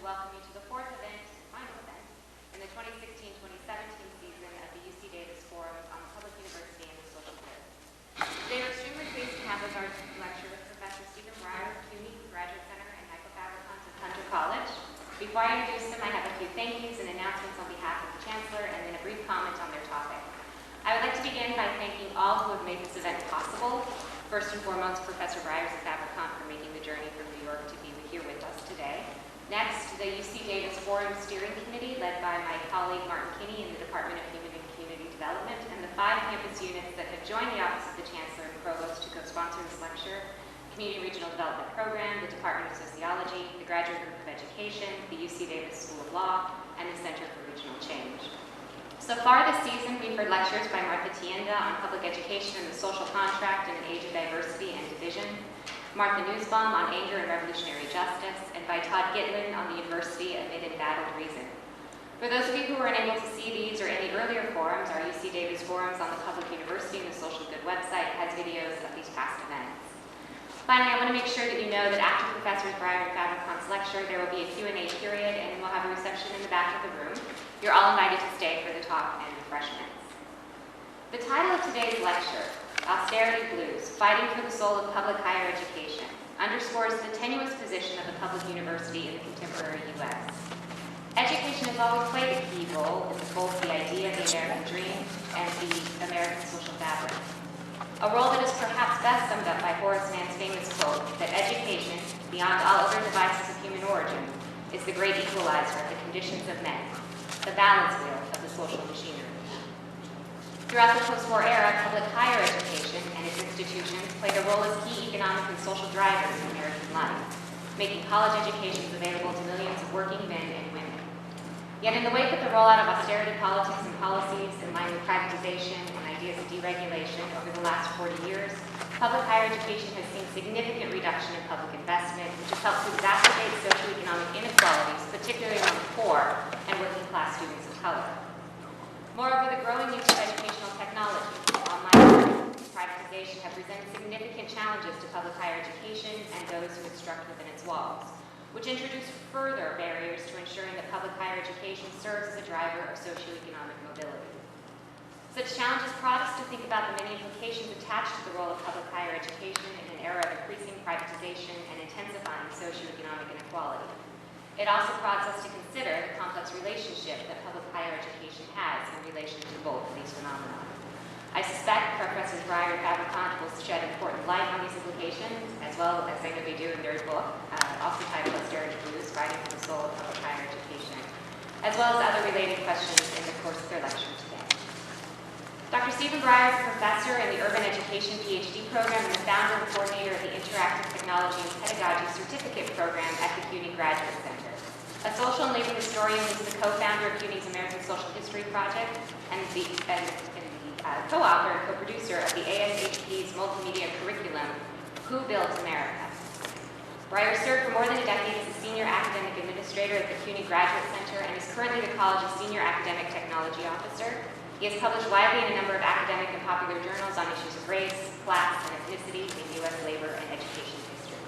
welcome you to the fourth event, final event, in the 2016-2017 season of the UC Davis Forums on the Public University and the Social Good. Today we're extremely pleased to have as our lecture with Professor Stephen Brier of CUNY Graduate Center and Michael Fabricant of Hunter College. Before I introduce them, I have a few thank yous and announcements on behalf of the Chancellor and then a brief comment on their topic. I would like to begin by thanking all who have made this event possible. First and foremost, Professor Brier and Fabricant for making the journey from New York to be here with us today. Next, the UC Davis Forum Steering Committee, led by my colleague Martin Kinney in the Department of Human and Community Development, and the 5 campus units that have joined the Office of the Chancellor and Provost to co-sponsor this lecture: Community Regional Development Program, the Department of Sociology, the Graduate Group of Education, the UC Davis School of Law, and the Center for Regional Change. So far this season, we've heard lectures by Martha Tienda on public education and the social contract in an age of diversity and division, Martha Nussbaum on anger and revolutionary justice, and by Todd Gitlin on the University amid embattled reason. For those of you who were unable to see these or any earlier forums, our UC Davis Forums on the Public University and the Social Good website has videos of these past events. Finally, I want to make sure that you know that after Professors Brier and Fabricant's lecture, there will be a Q&A period, and then we'll have a reception in the back of the room. You're all invited to stay for the talk and refreshments. The title of today's lecture, Austerity Blues, Fighting for the Soul of Public Higher Education, underscores the tenuous position of the public university in the contemporary U.S. Education has always played a key role in both the idea of the American dream and the American social fabric. A role that is perhaps best summed up by Horace Mann's famous quote that education, beyond all other devices of human origin, is the great equalizer of the conditions of men, the balance wheel of the social machinery. Throughout the post-war era, public higher education and its institutions played a role as key economic and social drivers in American life, making college educations available to millions of working men and women. Yet in the wake of the rollout of austerity politics and policies in line with privatization and ideas of deregulation over the last 40 years, public higher education has seen significant reduction in public investment, which has helped to exacerbate socioeconomic inequalities, particularly among poor and working-class students of color. Moreover, the growing use of educational technology, online learning, and privatization have presented significant challenges to public higher education and those who instruct within its walls, which introduce further barriers to ensuring that public higher education serves as a driver of socioeconomic mobility. Such challenges prompt us to think about the many implications attached to the role of public higher education in an era of increasing privatization and intensifying socioeconomic inequality. It also prompts us to consider the complex relationship that public higher education has in relation to both of these phenomena. I suspect Professors Brier and Fabricant will shed important light on these implications, as well as I know they do in their book, also titled Austerity Blues, Fighting for the Soul of Public Higher Education, as well as other related questions in the course of their lecture today. Dr. Stephen Brier is a professor in the Urban Education PhD program and the founder and coordinator of the Interactive Technology and Pedagogy Certificate Program at the CUNY Graduate Center. A social and labor historian, he's the co-founder of CUNY's American Social History Project and the co-author and co-producer of the ASHP's multimedia curriculum, Who Built America? Brier served for more than a decade as a senior academic administrator at the CUNY Graduate Center and is currently the college's senior academic technology officer. He has published widely in a number of academic and popular journals on issues of race, class, and ethnicity in U.S. labor and education history.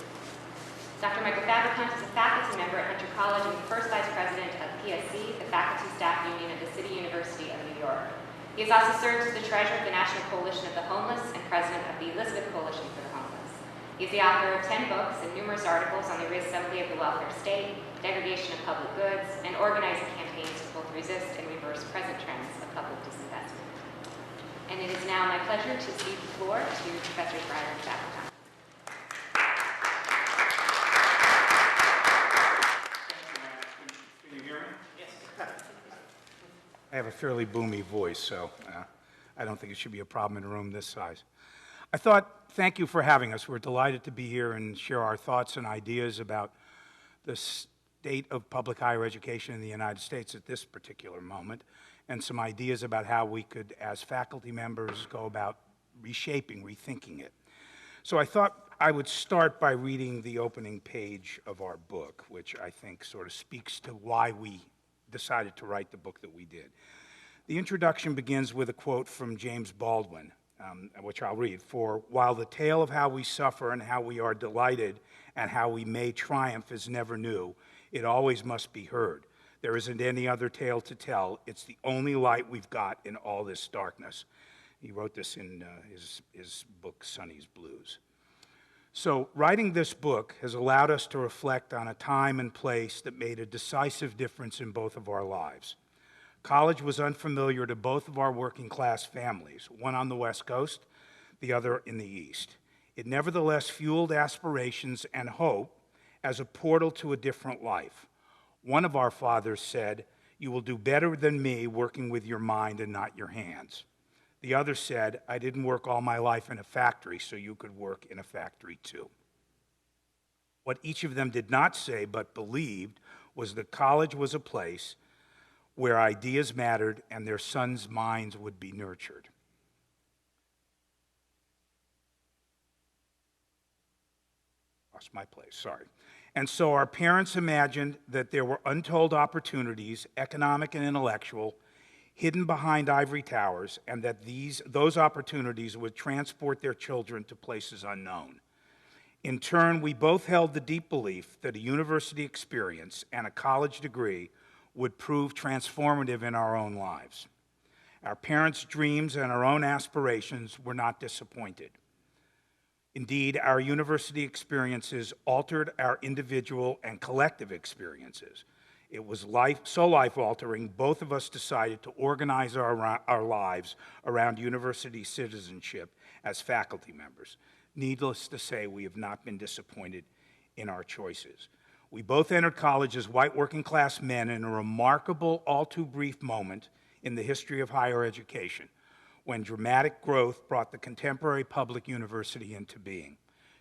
Dr. Michael Fabricant is a faculty member at Hunter College and the first vice president of PSC, the Faculty Staff Union of the City University of New York. He has also served as the treasurer of the National Coalition of the Homeless and president of the Elizabeth Coalition for the Homeless. He is the author of 10 books and numerous articles on the reassembly of the welfare state, degradation of public goods, and organizing campaigns to both resist and reverse present trends of public disinvestment. And it is now my pleasure to cede the floor to Professors Brier and Fabricant. Can you hear me? Yes. I have a fairly boomy voice, so I don't think it should be a problem in a room this size. I thought, thank you for having us. We're delighted to be here and share our thoughts and ideas about the state of public higher education in the United States at this particular moment, and some ideas about how we could, as faculty members, go about reshaping, rethinking it. So I thought I would start by reading the opening page of our book, which I think sort of speaks to why we decided to write the book that we did. The introduction begins with a quote from James Baldwin, which I'll read. "For while the tale of how we suffer and how we are delighted and how we may triumph is never new, It always must be heard. There isn't any other tale to tell. It's the only light we've got in all this darkness. He wrote this in his book, Sonny's Blues. So writing this book has allowed us to reflect on a time and place that made a decisive difference in both of our lives. College was unfamiliar to both of our working class families, one on the West Coast, the other in the East. It nevertheless fueled aspirations and hope as a portal to a different life. One of our fathers said, "You will do better than me working with your mind and not your hands." The other said, "I didn't work all my life in a factory, so you could work in a factory too." What each of them did not say but believed was that college was a place where ideas mattered and their sons' minds would be nurtured. Lost my place, sorry. And so our parents imagined that there were untold opportunities, economic and intellectual, hidden behind ivory towers, and that those opportunities would transport their children to places unknown. In turn, we both held the deep belief that a university experience and a college degree would prove transformative in our own lives. Our parents' dreams and our own aspirations were not disappointed. Indeed, our university experiences altered our individual and collective experiences. It was so life-altering, both of us decided to organize our lives around university citizenship as faculty members. Needless to say, we have not been disappointed in our choices. We both entered college as white working-class men in a remarkable, all-too-brief moment in the history of higher education, when dramatic growth brought the contemporary public university into being.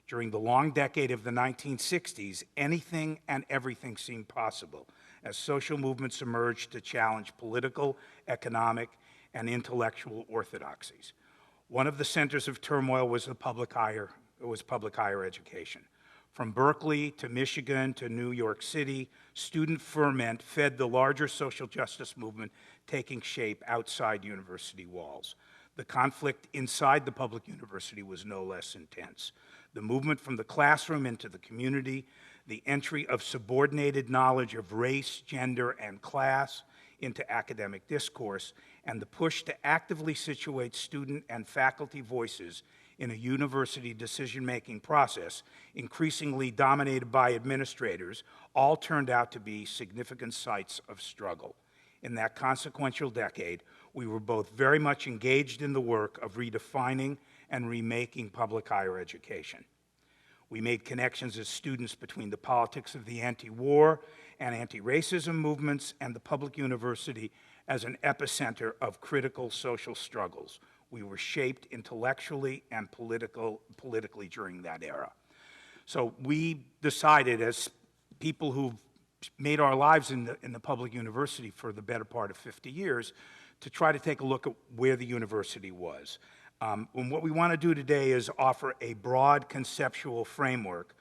During the long decade of the 1960s, anything and everything seemed possible as social movements emerged to challenge political, economic, and intellectual orthodoxies. One of the centers of turmoil was public higher education. From Berkeley to Michigan to New York City, student ferment fed the larger social justice movement taking shape outside university walls. The conflict inside the public university was no less intense. The movement from the classroom into the community, the entry of subordinated knowledge of race, gender, and class into academic discourse, and the push to actively situate student and faculty voices in a university decision-making process, increasingly dominated by administrators, all turned out to be significant sites of struggle. In that consequential decade, we were both very much engaged in the work of redefining and remaking public higher education. We made connections as students between the politics of the anti-war and anti-racism movements and the public university as an epicenter of critical social struggles. We were shaped intellectually and politically during that era. So we decided, as people who've made our lives in the public university for the better part of 50 years, to try to take a look at where the university was. And what we want to do today is offer a broad conceptual framework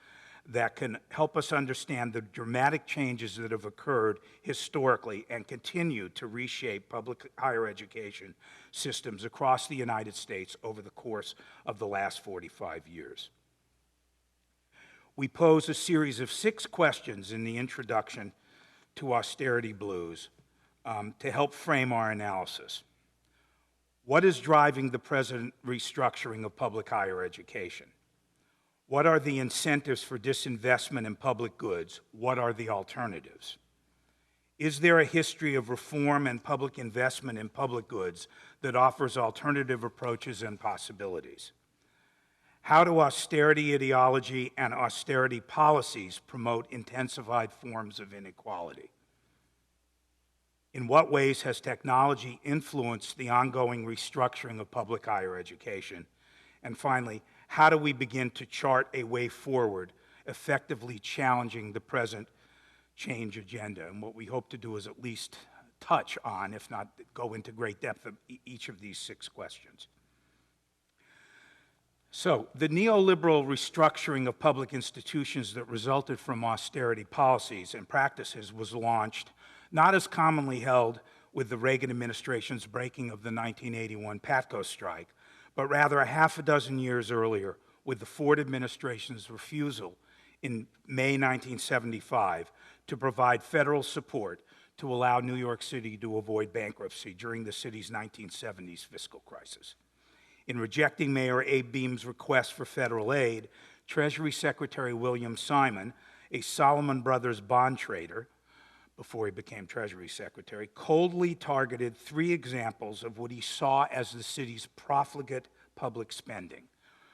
that can help us understand the dramatic changes that have occurred historically and continue to reshape public higher education systems across the United States over the course of the last 45 years. We pose a series of 6 questions in the introduction to Austerity Blues to help frame our analysis. What is driving the present restructuring of public higher education? What are the incentives for disinvestment in public goods? What are the alternatives? Is there a history of reform and public investment in public goods that offers alternative approaches and possibilities? How do austerity ideology and austerity policies promote intensified forms of inequality? In what ways has technology influenced the ongoing restructuring of public higher education? And finally, how do we begin to chart a way forward, effectively challenging the present change agenda? And what we hope to do is at least touch on, if not go into great depth, of each of these 6 questions. So, the neoliberal restructuring of public institutions that resulted from austerity policies and practices was launched not as commonly held with the Reagan administration's breaking of the 1981 PATCO strike, but rather a half a dozen years earlier with the Ford administration's refusal in May 1975 to provide federal support to allow New York City to avoid bankruptcy during the city's 1970s fiscal crisis. In rejecting Mayor Abe Beam's request for federal aid, Treasury Secretary William Simon, a Solomon Brothers bond trader, before he became Treasury Secretary, coldly targeted 3 examples of what he saw as the city's profligate public spending.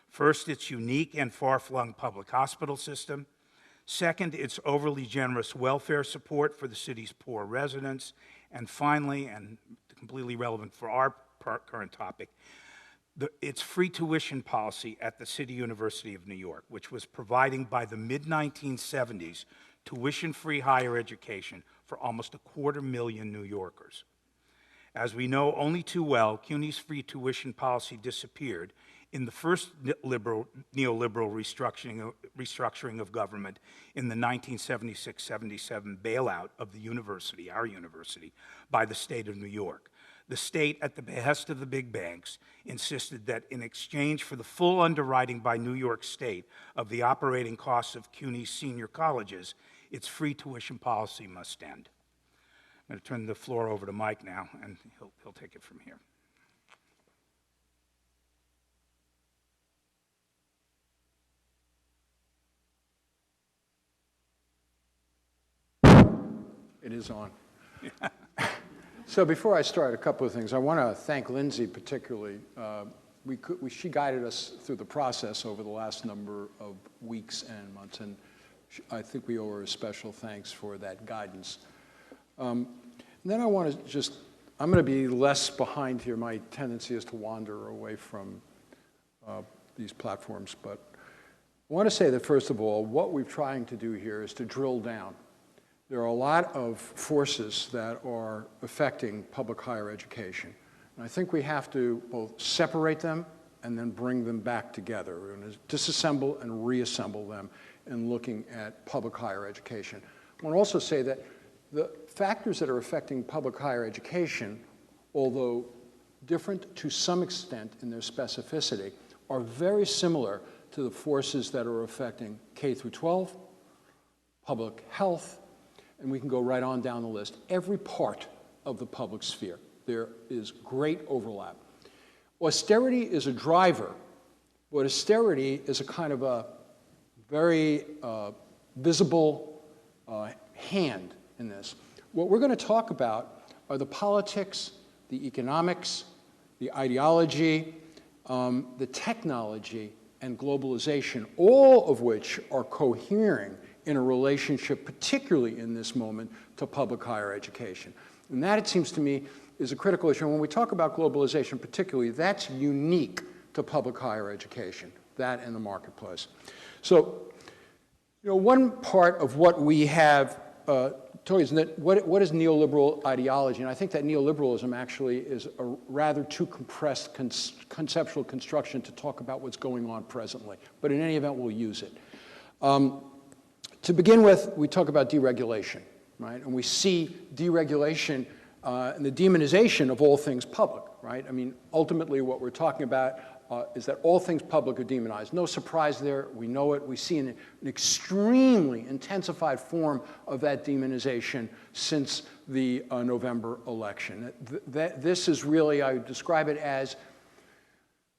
First, its unique and far-flung public hospital system. Second, its overly generous welfare support for the city's poor residents. And finally, and completely relevant for our current topic, its free tuition policy at the City University of New York, which was providing by the mid-1970s tuition-free higher education for almost 250,000 New Yorkers. As we know only too well, CUNY's free tuition policy disappeared in the first neoliberal restructuring of government in the 1976-77 bailout of the university, our university, by the state of New York. The state, at the behest of the big banks, insisted that in exchange for the full underwriting by New York State of the operating costs of CUNY's senior colleges, its free tuition policy must end. I'm going to turn the floor over to Mike now, and he'll take it from here. It is on. So before I start, a couple of things. I want to thank Lindsay particularly. She guided us through the process over the last number of weeks and months, and I think we owe her a special thanks for that guidance. Then I want to just, I'm going to be less behind here. My tendency is to wander away from these platforms, but I want to say that, first of all, what we're trying to do here is to drill down. There are a lot of forces that are affecting public higher education. And I think we have to both separate them and then bring them back together. We're going to disassemble and reassemble them in looking at public higher education. I want to also say that the factors that are affecting public higher education, although different to some extent in their specificity, are very similar to the forces that are affecting K through 12, public health, and we can go right on down the list. Every part of the public sphere, there is great overlap. Austerity is a driver, but austerity is a kind of a very visible hand in this. What we're going to talk about are the politics, the economics, the ideology, the technology, and globalization, all of which are cohering in a relationship, particularly in this moment, to public higher education. And that, it seems to me, is a critical issue. And when we talk about globalization particularly, that's unique to public higher education, that and the marketplace. So, you know, one part of what we have told is that what is neoliberal ideology? And I think that neoliberalism actually is a rather too compressed conceptual construction to talk about what's going on presently. But in any event, we'll use it. To begin with, we talk about deregulation, right? And we see deregulation and the demonization of all things public, right? I mean, ultimately what we're talking about is that all things public are demonized. No surprise there. We know it. We see an extremely intensified form of that demonization since the November election. This is really, I would describe it as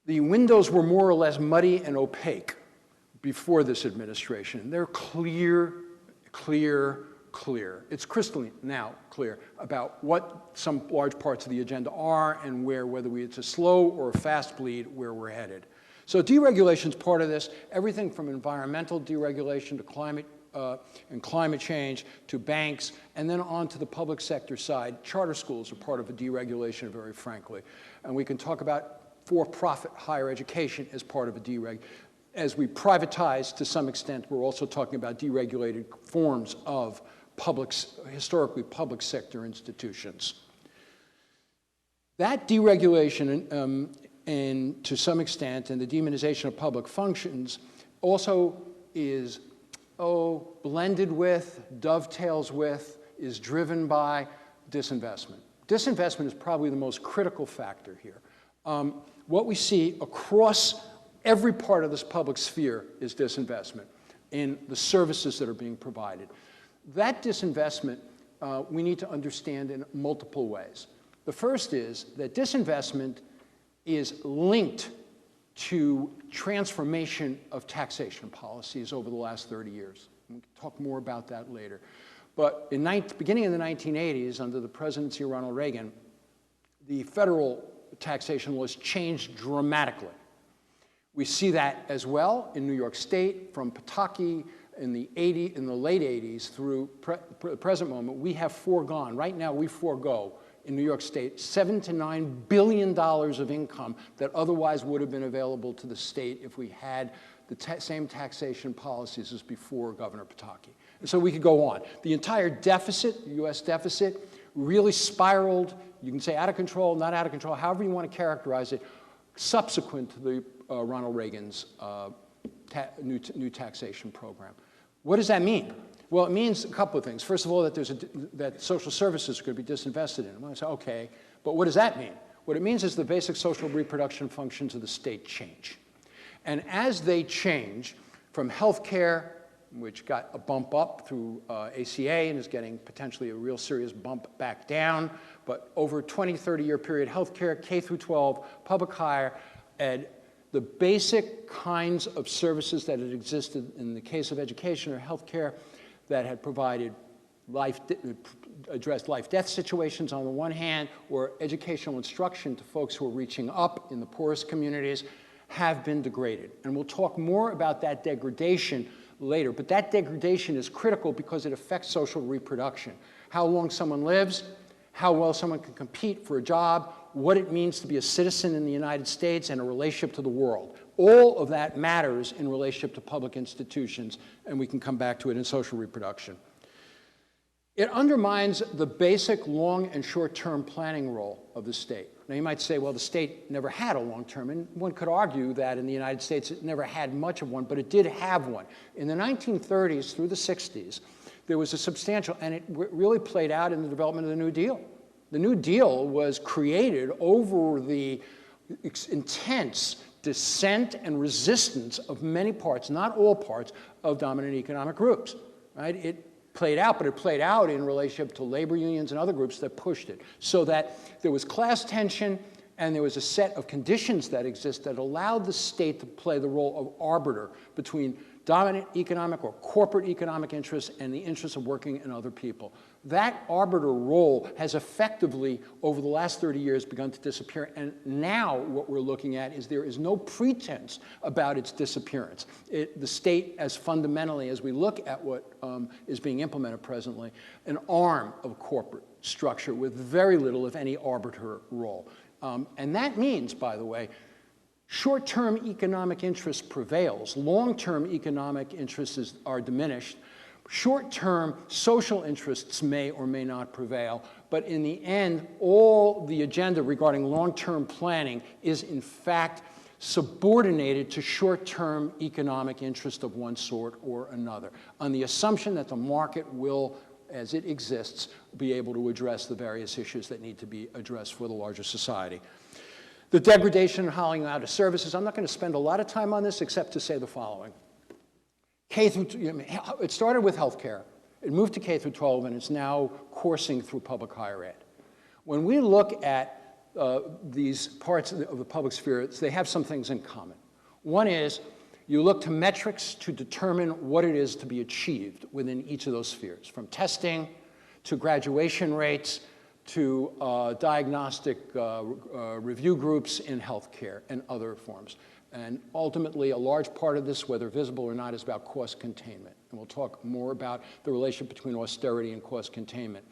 the windows were more or less muddy and opaque before this administration. They're clear. It's crystalline now clear about what some large parts of the agenda are and whether it's a slow or a fast bleed, where we're headed. So deregulation is part of this. Everything from environmental deregulation to climate and climate change to banks, and then on to the public sector side. Charter schools are part of a deregulation, very frankly. And we can talk about for-profit higher education as part of a deregulation. As we privatize to some extent, we're also talking about deregulated forms of historically public sector institutions. That deregulation and to some extent, and the demonization of public functions also is blended with, dovetails with, is driven by disinvestment. Disinvestment is probably the most critical factor here. What we see across every part of this public sphere is disinvestment. in the services that are being provided. That disinvestment we need to understand in multiple ways. The first is that disinvestment is linked to transformation of taxation policies over the last 30 years. We can talk more about that later. But beginning in the 1980s, under the presidency of Ronald Reagan, the federal taxation laws changed dramatically. We see that as well in New York State, from Pataki in the late 80s through the present moment. We have foregone, right now we forego in New York State $7 to $9 billion of income that otherwise would have been available to the state if we had the same taxation policies as before Governor Pataki. And so we could go on. The entire deficit, U.S. deficit, really spiraled. You can say out of control, not out of control, however you want to characterize it, subsequent to the Ronald Reagan's new taxation program. What does that mean? Well, it means a couple of things. First of all, that social services are going to be disinvested in. I say, okay, but what does that mean? What it means is the basic social reproduction functions of the state change. And as they change from health care, which got a bump up through ACA and is getting potentially a real serious bump back down, but over a 20, 30-year period, health care, K through 12, public higher ed, the basic kinds of services that had existed in the case of education or health care that had provided addressed life-death situations on the one hand, or educational instruction to folks who are reaching up in the poorest communities, have been degraded. And we'll talk more about that degradation later. But that degradation is critical because it affects social reproduction. How long someone lives, how well someone can compete for a job, what it means to be a citizen in the United States and a relationship to the world. All of that matters in relationship to public institutions, and we can come back to it in social reproduction. It undermines the basic long and short-term planning role of the state. Now, you might say, well, the state never had a long-term, and one could argue that in the United States it never had much of one, but it did have one. In the 1930s through the 60s, there was a substantial, and it really played out in the development of the New Deal. The New Deal was created over the intense dissent and resistance of many parts, not all parts, of dominant economic groups, right? It played out, but it played out in relationship to labor unions and other groups that pushed it, so that there was class tension and there was a set of conditions that exist that allowed the state to play the role of arbiter between dominant economic or corporate economic interests and the interests of working and other people. That arbiter role has effectively, over the last 30 years, begun to disappear. And now what we're looking at is there is no pretense about its disappearance. The state, as fundamentally as we look at what is being implemented presently, an arm of corporate structure with very little, if any, arbiter role. And that means, by the way, short-term economic interest prevails. Long-term economic interests are diminished. Short-term social interests may or may not prevail, but in the end, all the agenda regarding long-term planning is in fact subordinated to short-term economic interest of one sort or another, on the assumption that the market will, as it exists, be able to address the various issues that need to be addressed for the larger society. The degradation and hollowing out of services, I'm not going to spend a lot of time on this except to say the following. It started with healthcare. It moved to K through 12, and it's now coursing through public higher ed. When we look at these parts of the public sphere, they have some things in common. One is you look to metrics to determine what it is to be achieved within each of those spheres, from testing to graduation rates to diagnostic review groups in healthcare and other forms. And ultimately, a large part of this, whether visible or not, is about cost containment. And we'll talk more about the relationship between austerity and cost containment.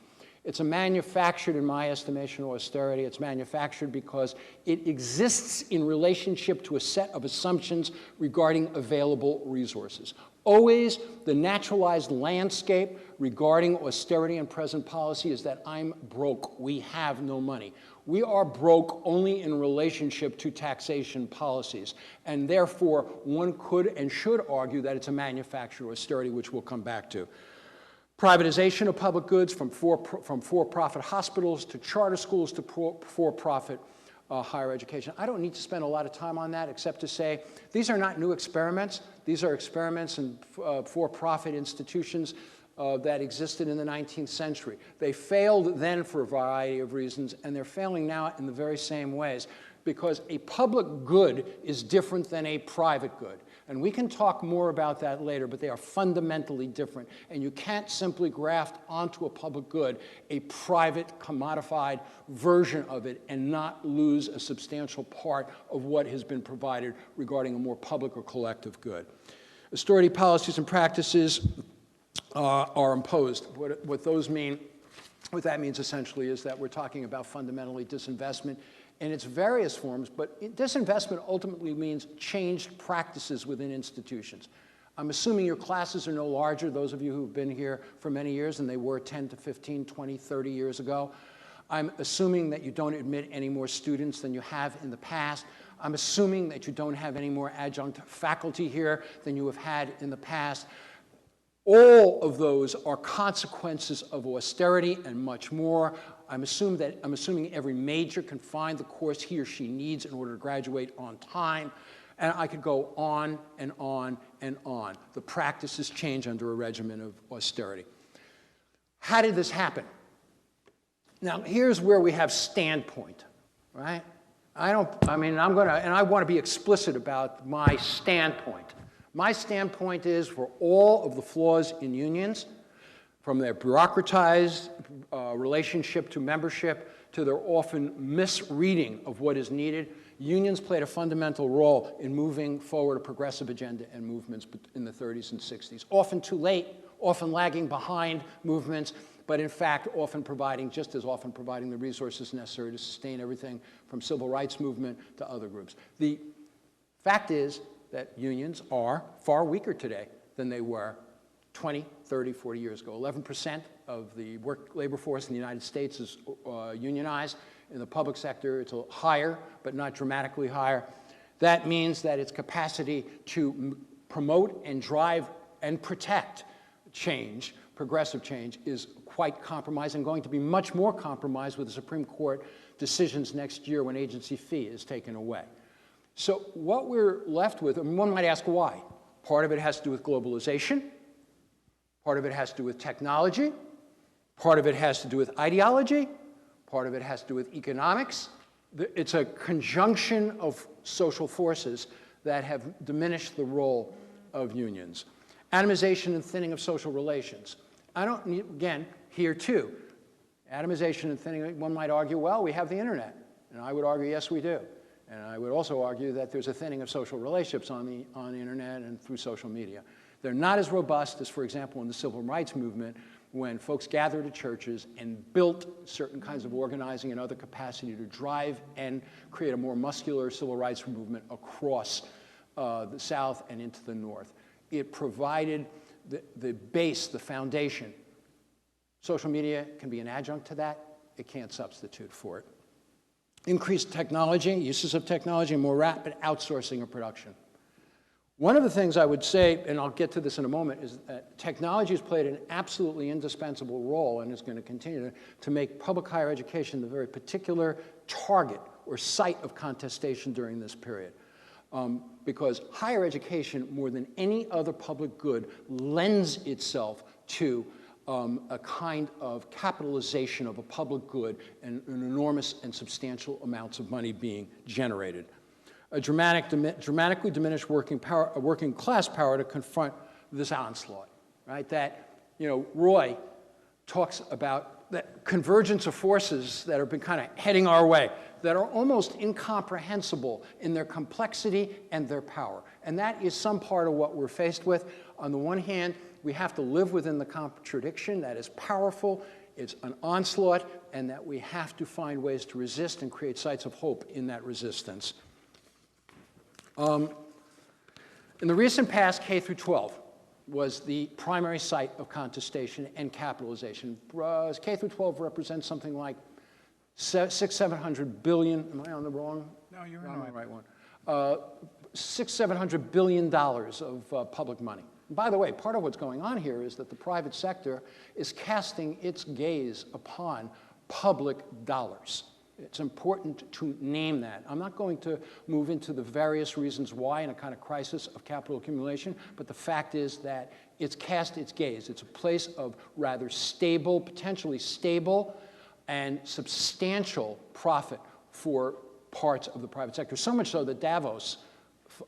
It's a manufactured, in my estimation, austerity. It's manufactured because it exists in relationship to a set of assumptions regarding available resources. Always the naturalized landscape regarding austerity and present policy is that I'm broke. We have no money. We are broke only in relationship to taxation policies. And therefore, one could and should argue that it's a manufactured austerity, which we'll come back to. Privatization of public goods from for-profit hospitals to charter schools to for-profit higher education. I don't need to spend a lot of time on that except to say these are not new experiments. These are experiments in for-profit institutions that existed in the 19th century. They failed then for a variety of reasons, and they're failing now in the very same ways, because a public good is different than a private good. And we can talk more about that later, but they are fundamentally different. And you can't simply graft onto a public good a private, commodified version of it and not lose a substantial part of what has been provided regarding a more public or collective good. Austerity policies and practices are imposed. What that means essentially is that we're talking about fundamentally disinvestment in its various forms, but disinvestment ultimately means changed practices within institutions. I'm assuming your classes are no larger, those of you who've been here for many years, than they were 10 to 15, 20, 30 years ago. I'm assuming that you don't admit any more students than you have in the past. I'm assuming that you don't have any more adjunct faculty here than you have had in the past. All of those are consequences of austerity and much more. I'm assuming every major can find the course he or she needs in order to graduate on time. And I could go on and on and on. The practices change under a regimen of austerity. How did this happen? Now, here's where we have standpoint, right? I want to be explicit about my standpoint. My standpoint is for all of the flaws in unions, from their bureaucratized relationship to membership to their often misreading of what is needed, unions played a fundamental role in moving forward a progressive agenda and movements in the 30s and 60s. Often too late, often lagging behind movements, but in fact just as often providing the resources necessary to sustain everything from civil rights movement to other groups. The fact is that unions are far weaker today than they were 20, 30, 40 years ago. 11% of the labor force in the United States is unionized. In the public sector, it's higher, but not dramatically higher. That means that its capacity to promote and drive and protect change, progressive change, is quite compromised and going to be much more compromised with the Supreme Court decisions next year when agency fee is taken away. So what we're left with, and one might ask why. Part of it has to do with globalization. Part of it has to do with technology. Part of it has to do with ideology. Part of it has to do with economics. It's a conjunction of social forces that have diminished the role of unions. Atomization and thinning of social relations. Again, here too, atomization and thinning, one might argue, well, we have the internet. And I would argue, yes, we do. And I would also argue that there's a thinning of social relationships on the internet and through social media. They're not as robust as, for example, in the civil rights movement, when folks gathered at churches and built certain kinds of organizing and other capacity to drive and create a more muscular civil rights movement across the South and into the North. It provided the base, the foundation. Social media can be an adjunct to that. It can't substitute for it. Increased technology, uses of technology, and more rapid outsourcing of production. One of the things I would say, and I'll get to this in a moment, is that technology has played an absolutely indispensable role and is going to continue to make public higher education the very particular target or site of contestation during this period. Because higher education, more than any other public good, lends itself to a kind of capitalization of a public good and an enormous and substantial amounts of money being generated. A dramatically diminished working class power to confront this onslaught, right? That, Roy talks about that convergence of forces that have been kind of heading our way, that are almost incomprehensible in their complexity and their power. And that is some part of what we're faced with. On the one hand, we have to live within the contradiction that is powerful, it's an onslaught, and that we have to find ways to resist and create sites of hope in that resistance. In the recent past, K through 12 was the primary site of contestation and capitalization. K through 12 represents something like 700 billion. Am I on the wrong? No, you're on the right one. $700 billion of public money. And by the way, part of what's going on here is that the private sector is casting its gaze upon public dollars. It's important to name that. I'm not going to move into the various reasons why in a kind of crisis of capital accumulation, but the fact is that it's cast its gaze. It's a place of rather stable, potentially stable, and substantial profit for parts of the private sector. So much so that Davos,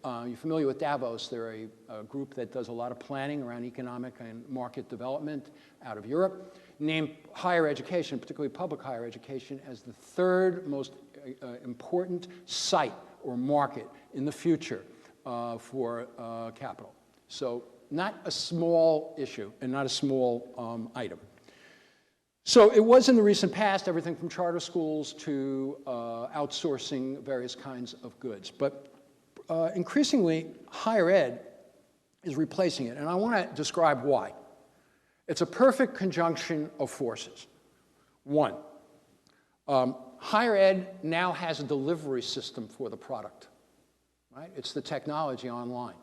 you're familiar with Davos, they're a group that does a lot of planning around economic and market development out of Europe, named higher education, particularly public higher education, as the third most important site or market in the future for capital. So not a small issue and not a small item. So it was in the recent past, everything from charter schools to outsourcing various kinds of goods. But increasingly, higher ed is replacing it. And I want to describe why. It's a perfect conjunction of forces. One, higher ed now has a delivery system for the product. Right? It's the technology online.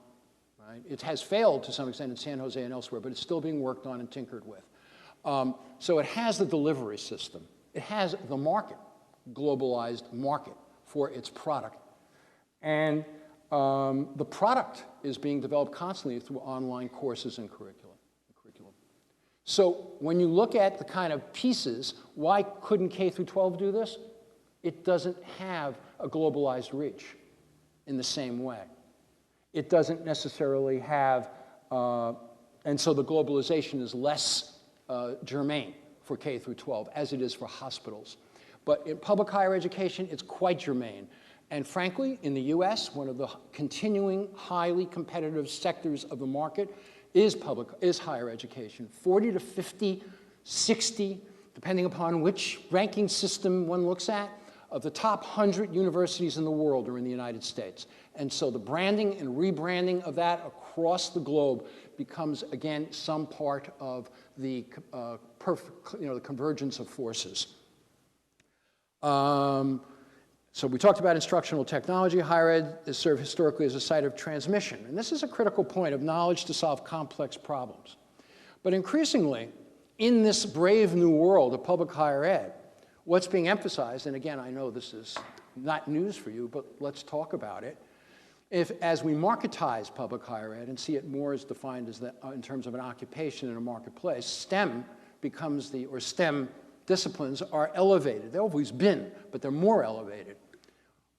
Right? It has failed to some extent in San Jose and elsewhere, but it's still being worked on and tinkered with. So it has the delivery system. It has the market, globalized market for its product. And the product is being developed constantly through online courses and curriculum. So when you look at the kind of pieces, why couldn't K through 12 do this? It doesn't have a globalized reach in the same way. It doesn't necessarily have, and so the globalization is less germane for K through 12, as it is for hospitals. But in public higher education, it's quite germane. And frankly, in the US, one of the continuing highly competitive sectors of the market is higher education. 40 to 50, 60, depending upon which ranking system one looks at, of the top 100 universities in the world are in the United States. And so the branding and rebranding of that across the globe becomes, again, some part of the the convergence of forces. So we talked about instructional technology. Higher ed is served historically as a site of transmission. And this is a critical point of knowledge to solve complex problems. But increasingly, in this brave new world of public higher ed, what's being emphasized, and again, I know this is not news for you, but let's talk about it. As we marketize public higher ed and see it more as defined as in terms of an occupation in a marketplace, STEM becomes or STEM disciplines are elevated. They've always been, but they're more elevated.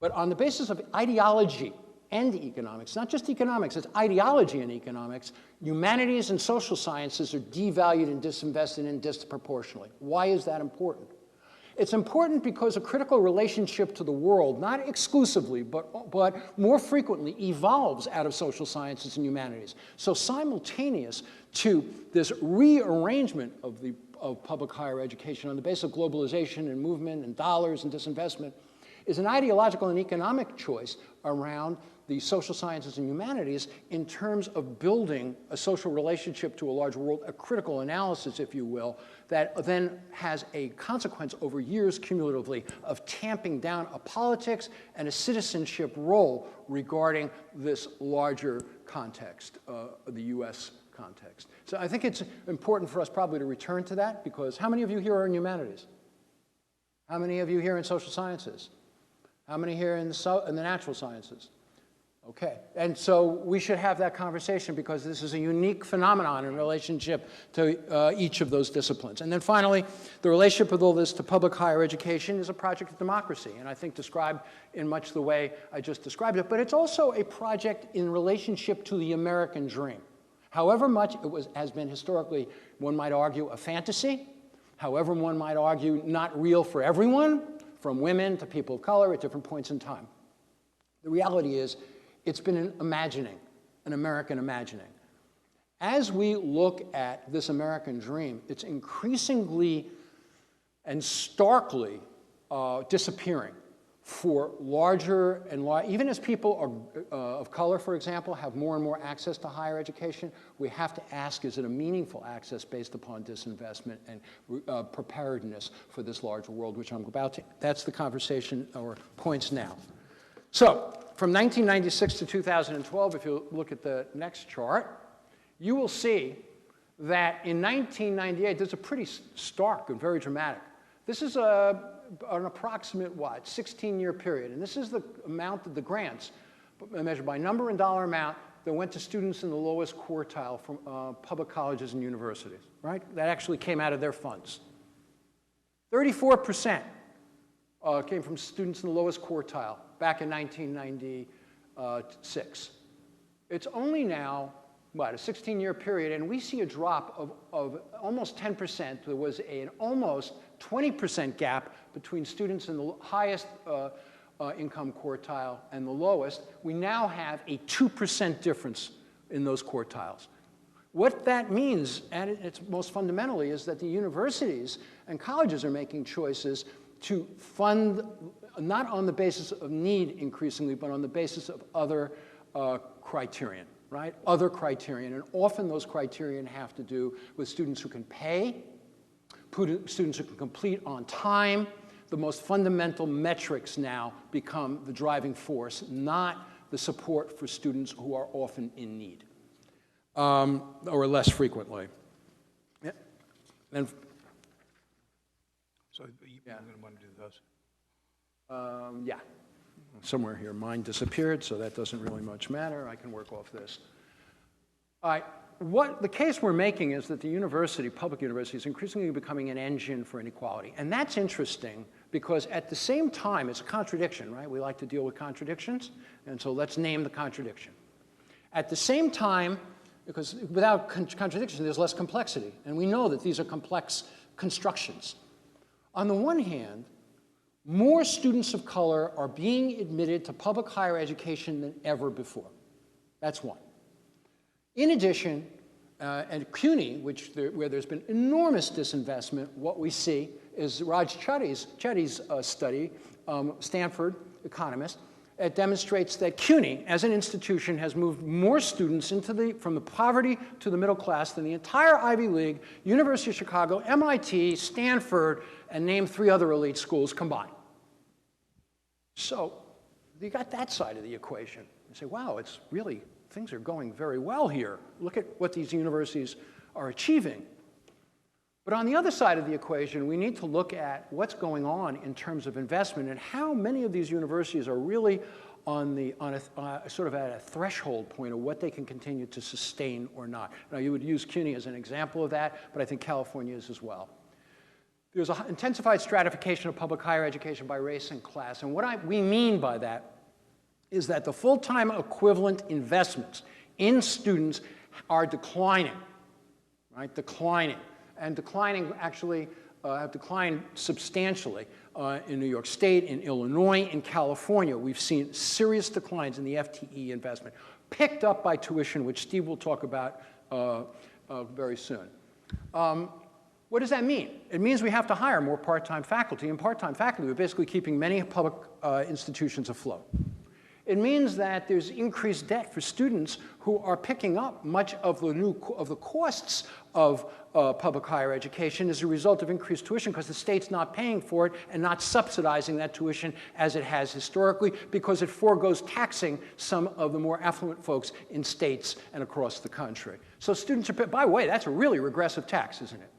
But on the basis of ideology and economics, not just economics, it's ideology and economics, humanities and social sciences are devalued and disinvested in disproportionately. Why is that important? It's important because a critical relationship to the world, not exclusively, but more frequently, evolves out of social sciences and humanities. So simultaneous to this rearrangement of public higher education on the basis of globalization and movement and dollars and disinvestment is an ideological and economic choice around the social sciences and humanities in terms of building a social relationship to a larger world, a critical analysis, if you will, that then has a consequence over years cumulatively of tamping down a politics and a citizenship role regarding this larger context, the US context. So I think it's important for us probably to return to that, because how many of you here are in humanities? How many of you here in social sciences? How many here in the natural sciences? Okay, and so we should have that conversation because this is a unique phenomenon in relationship to each of those disciplines. And then finally, the relationship with all this to public higher education is a project of democracy, and I think described in much the way I just described it, but it's also a project in relationship to the American dream. However much it has been historically, one might argue, a fantasy, however one might argue not real for everyone, from women to people of color at different points in time. The reality is, it's been an imagining, an American imagining. As we look at this American dream, it's increasingly and starkly disappearing for larger and even as people are, of color, for example, have more and more access to higher education, we have to ask, is it a meaningful access based upon disinvestment and preparedness for this larger world, which I'm about to, that's the conversation or points now. So, from 1996 to 2012, if you look at the next chart, you will see that in 1998, there's a pretty stark and very dramatic This is an approximate, 16-year period. And this is the amount of the grants measured by number and dollar amount that went to students in the lowest quartile from public colleges and universities, right? That actually came out of their funds. 34% came from students in the lowest quartile back in 1996. It's only now, a 16-year period, and we see a drop of almost 10%. There was an almost 20% gap between students in the highest income quartile and the lowest. We now have a 2% difference in those quartiles. What that means, and it's most fundamentally, is that the universities and colleges are making choices to fund not on the basis of need increasingly, but on the basis of other criterion, right? Other criterion, and often those criterion have to do with students who can pay, students who can complete on time. The most fundamental metrics now become the driving force, not the support for students who are often in need, or less frequently. Yeah. And So you're going to want to do those? yeah, somewhere here. Mine disappeared, so that doesn't really much matter. I can work off this. All right. What the case we're making is that the university, public university, is increasingly becoming an engine for inequality. And that's interesting because at the same time, it's a contradiction, right? We like to deal with contradictions, and so let's name the contradiction. At the same time, because without contradiction, there's less complexity. And we know that these are complex constructions. On the one hand, more students of color are being admitted to public higher education than ever before. That's one. In addition, at CUNY, where there's been enormous disinvestment, what we see is Raj Chetty's study, Stanford economist. It demonstrates that CUNY, as an institution, has moved more students from the poverty to the middle class than the entire Ivy League, University of Chicago, MIT, Stanford, and name 3 other elite schools combined. So you got that side of the equation. You say, wow, it's really, things are going very well here. Look at what these universities are achieving. But on the other side of the equation, we need to look at what's going on in terms of investment and how many of these universities are really sort of at a threshold point of what they can continue to sustain or not. Now, you would use CUNY as an example of that, but I think California is as well. There's an intensified stratification of public higher education by race and class. And what we mean by that is that the full-time equivalent investments in students are declining, right? Declining. And declining actually have declined substantially in New York State, in Illinois, in California. We've seen serious declines in the FTE investment, picked up by tuition, which Steve will talk about very soon. What does that mean? It means we have to hire more part-time faculty, and part-time faculty are basically keeping many public institutions afloat. It means that there's increased debt for students who are picking up much of the costs of public higher education as a result of increased tuition because the state's not paying for it and not subsidizing that tuition as it has historically because it forgoes taxing some of the more affluent folks in states and across the country. So students are, by the way, that's a really regressive tax, isn't it?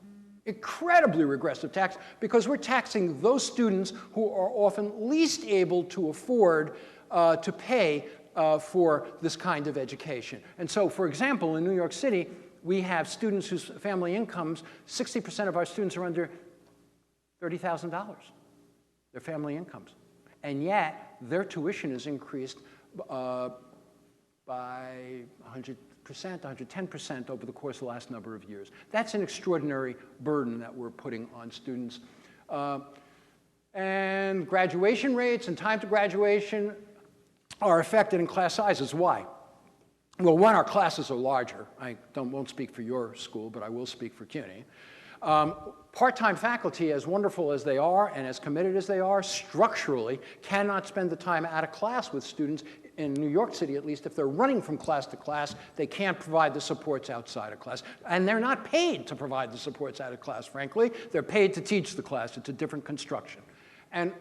Incredibly regressive tax because we're taxing those students who are often least able to afford to pay for this kind of education. And so, for example, in New York City, we have students whose family incomes, 60% of our students are under $30,000, their family incomes. And yet, their tuition is increased by 100%, 110% over the course of the last number of years. That's an extraordinary burden that we're putting on students. And graduation rates and time to graduation are affected in class sizes. Why? Well, one, our classes are larger. I won't speak for your school, but I will speak for CUNY. Part-time faculty, as wonderful as they are and as committed as they are, structurally cannot spend the time out of class with students. In New York City, at least, if they're running from class to class, they can't provide the supports outside of class. And they're not paid to provide the supports out of class, frankly. They're paid to teach the class. It's a different construction. And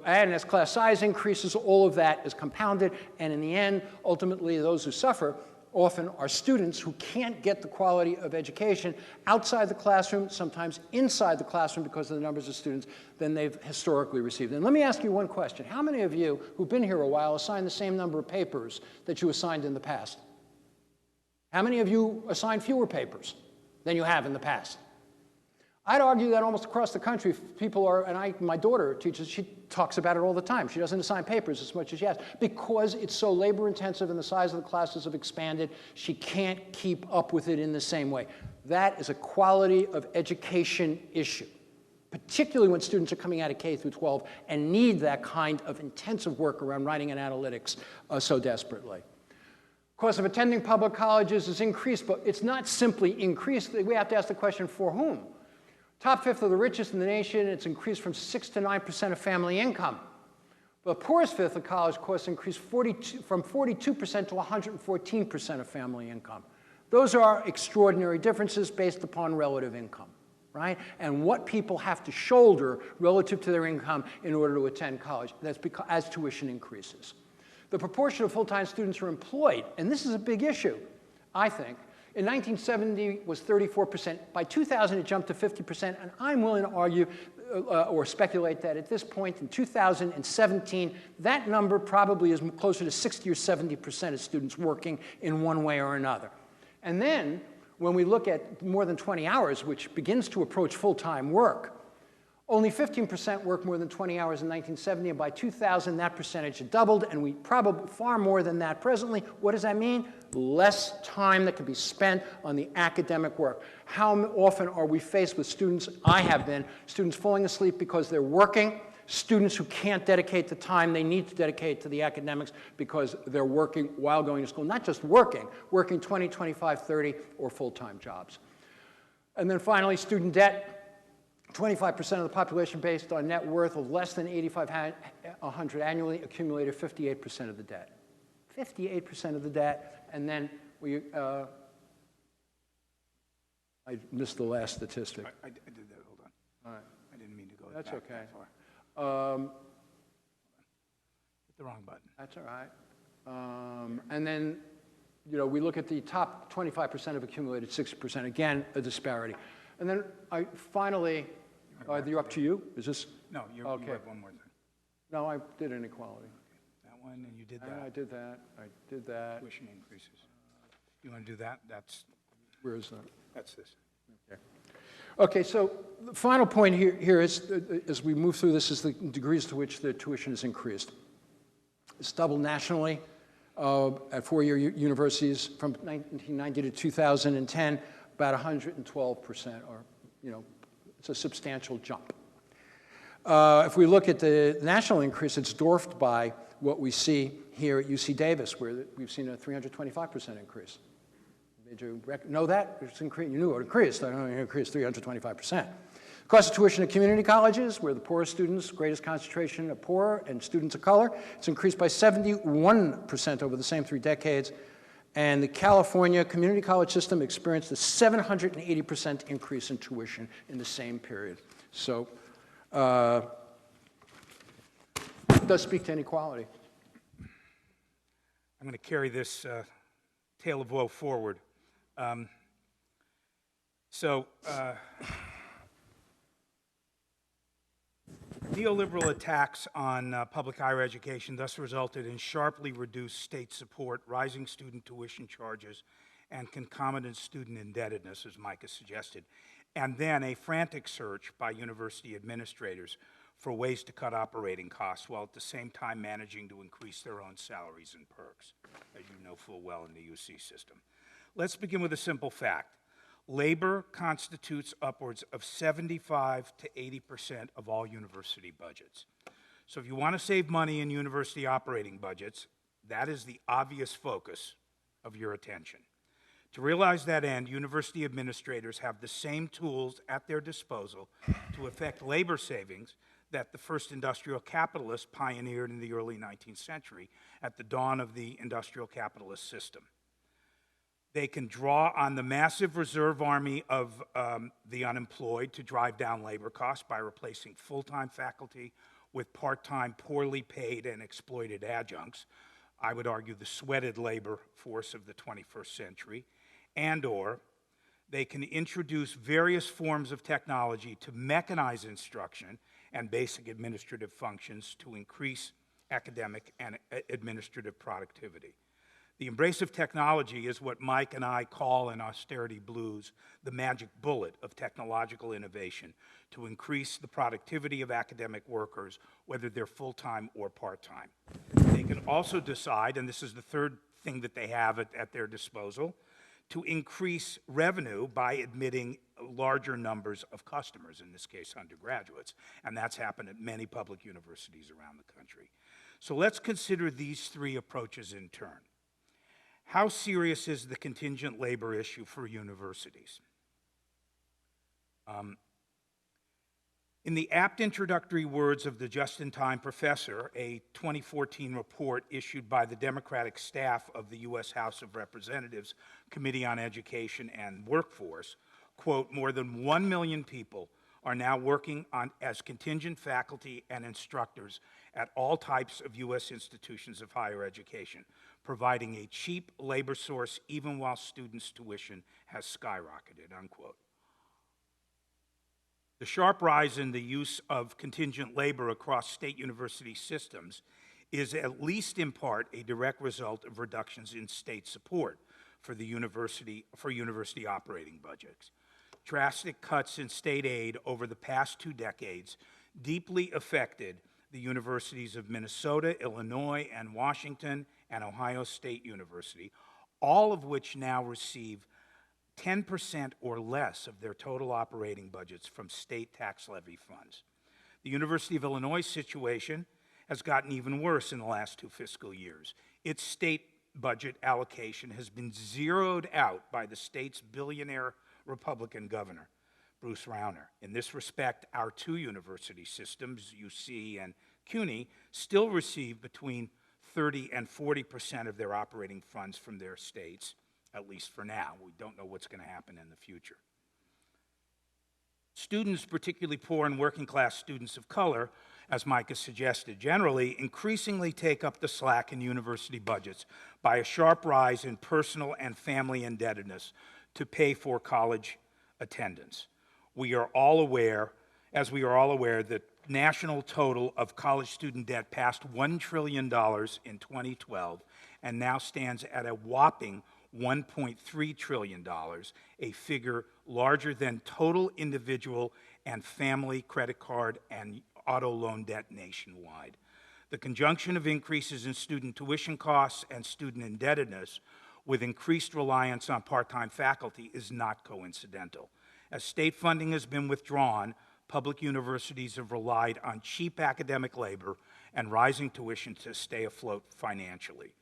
as class size increases, all of that is compounded. And in the end, ultimately, those who suffer often are students who can't get the quality of education outside the classroom, sometimes inside the classroom because of the numbers of students, than they've historically received. And let me ask you one question. How many of you who've been here a while assign the same number of papers that you assigned in the past? How many of you assign fewer papers than you have in the past? I'd argue that almost across the country, people are, and my daughter teaches, she talks about it all the time. She doesn't assign papers as much as she has because it's so labor intensive and the size of the classes have expanded, she can't keep up with it in the same way. That is a quality of education issue, particularly when students are coming out of K through 12 and need that kind of intensive work around writing and analytics so desperately. Cost of attending public colleges is increased, but it's not simply increased. We have to ask the question, for whom? Top fifth of the richest in the nation, it's increased from 6 to 9% of family income. The poorest fifth of college costs increased from 42% to 114% of family income. Those are extraordinary differences based upon relative income, right? And what people have to shoulder relative to their income in order to attend college. That's because as tuition increases. The proportion of full-time students who are employed, and this is a big issue, I think. In 1970 was 34%. By 2000 it jumped to 50%, and I'm willing to argue or speculate that at this point in 2017, that number probably is closer to 60 or 70% of students working in one way or another. And then when we look at more than 20 hours, which begins to approach full-time work, only 15% worked more than 20 hours in 1970, and by 2000, that percentage had doubled, and we probably far more than that presently. What does that mean? Less time that can be spent on the academic work. How often are we faced with students, I have been, students falling asleep because they're working, students who can't dedicate the time they need to dedicate to the academics because they're working while going to school, not just working 20, 25, 30, or full-time jobs. And then finally, student debt. 25% of the population based on net worth of less than $8,500 annually accumulated 58% of the debt. 58% of the debt, and then we, I missed the last statistic. I did that, hold on. All right. I didn't mean to go That's back okay. that far. Hit the wrong button. That's all right. And then, you know, we look at the top 25% of accumulated 60%. Again, a disparity. And then finally, you're up to you. Is this? No, you okay. have one more thing. No, I did inequality. That one, and you did that. I did that. I did that. Tuition increases. You want to do that? That's. Where is that? That's this. Okay. Okay. So the final point here is, as we move through this, is the degrees to which the tuition is increased. It's doubled nationally at four-year universities from 1990 to 2010. About 112%, or, you know, it's a substantial jump. If we look at the national increase, it's dwarfed by what we see here at UC Davis, where we've seen a 325% increase. Did you know that? It's increased. You knew it increased. I don't know, it increased 325%. Cost of tuition at community colleges, where the poorest students, greatest concentration of poor and students of color, it's increased by 71% over the same 3 decades. And the California community college system experienced a 780% increase in tuition in the same period. So it does speak to inequality. I'm going to carry this tale of woe forward. Neoliberal attacks on public higher education thus resulted in sharply reduced state support, rising student tuition charges, and concomitant student indebtedness, as Mike has suggested, and then a frantic search by university administrators for ways to cut operating costs while at the same time managing to increase their own salaries and perks, as you know full well in the UC system. Let's begin with a simple fact. Labor constitutes upwards of 75 to 80% of all university budgets. So if you want to save money in university operating budgets, that is the obvious focus of your attention. To realize that end, university administrators have the same tools at their disposal to effect labor savings that the first industrial capitalists pioneered in the early 19th century at the dawn of the industrial capitalist system. They can draw on the massive reserve army of the unemployed to drive down labor costs by replacing full-time faculty with part-time, poorly paid and exploited adjuncts. I would argue the sweated labor force of the 21st century, and/or they can introduce various forms of technology to mechanize instruction and basic administrative functions to increase academic and administrative productivity. The embrace of technology is what Mike and I call in Austerity Blues the magic bullet of technological innovation to increase the productivity of academic workers, whether they're full-time or part-time. They can also decide, and this is the third thing that they have at their disposal, to increase revenue by admitting larger numbers of customers, in this case undergraduates, and that's happened at many public universities around the country. So let's consider these three approaches in turn. How serious is the contingent labor issue for universities? In the apt introductory words of the just-in-time professor, a 2014 report issued by the Democratic staff of the U.S. House of Representatives Committee on Education and Workforce, quote, more than 1 million people are now working as contingent faculty and instructors at all types of U.S. institutions of higher education, providing a cheap labor source even while students' tuition has skyrocketed, unquote. The sharp rise in the use of contingent labor across state university systems is at least in part a direct result of reductions in state support for university operating budgets. Drastic cuts in state aid over the past 2 decades deeply affected the universities of Minnesota, Illinois, and Washington, and Ohio State University, all of which now receive 10% or less of their total operating budgets from state tax levy funds. The University of Illinois' situation has gotten even worse in the last 2 fiscal years. Its state budget allocation has been zeroed out by the state's billionaire Republican governor, Bruce Rauner. In this respect, our 2 university systems, UC and CUNY, still receive between 30 and 40% of their operating funds from their states, at least for now. We don't know what's going to happen in the future. Students, particularly poor and working class students of color, as Mike has suggested, generally increasingly take up the slack in university budgets by a sharp rise in personal and family indebtedness to pay for college attendance. We are all aware, that national total of college student debt passed $1 trillion in 2012 and now stands at a whopping $1.3 trillion, a figure larger than total individual and family credit card and auto loan debt nationwide. The conjunction of increases in student tuition costs and student indebtedness with increased reliance on part-time faculty is not coincidental. As state funding has been withdrawn, public universities have relied on cheap academic labor and rising tuition to stay afloat financially.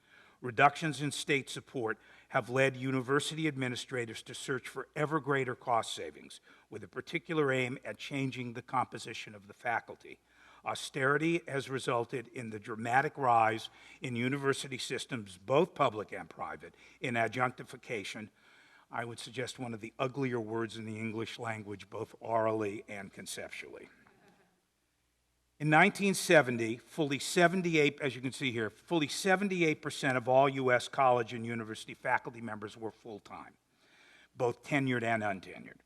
Reductions in state support have led university administrators to search for ever greater cost savings, with a particular aim at changing the composition of the faculty. Austerity has resulted in the dramatic rise in university systems, both public and private, in adjunctification. I would suggest one of the uglier words in the English language, both orally and conceptually. In 1970, fully 78% of all U.S. college and university faculty members were full-time, both tenured and untenured.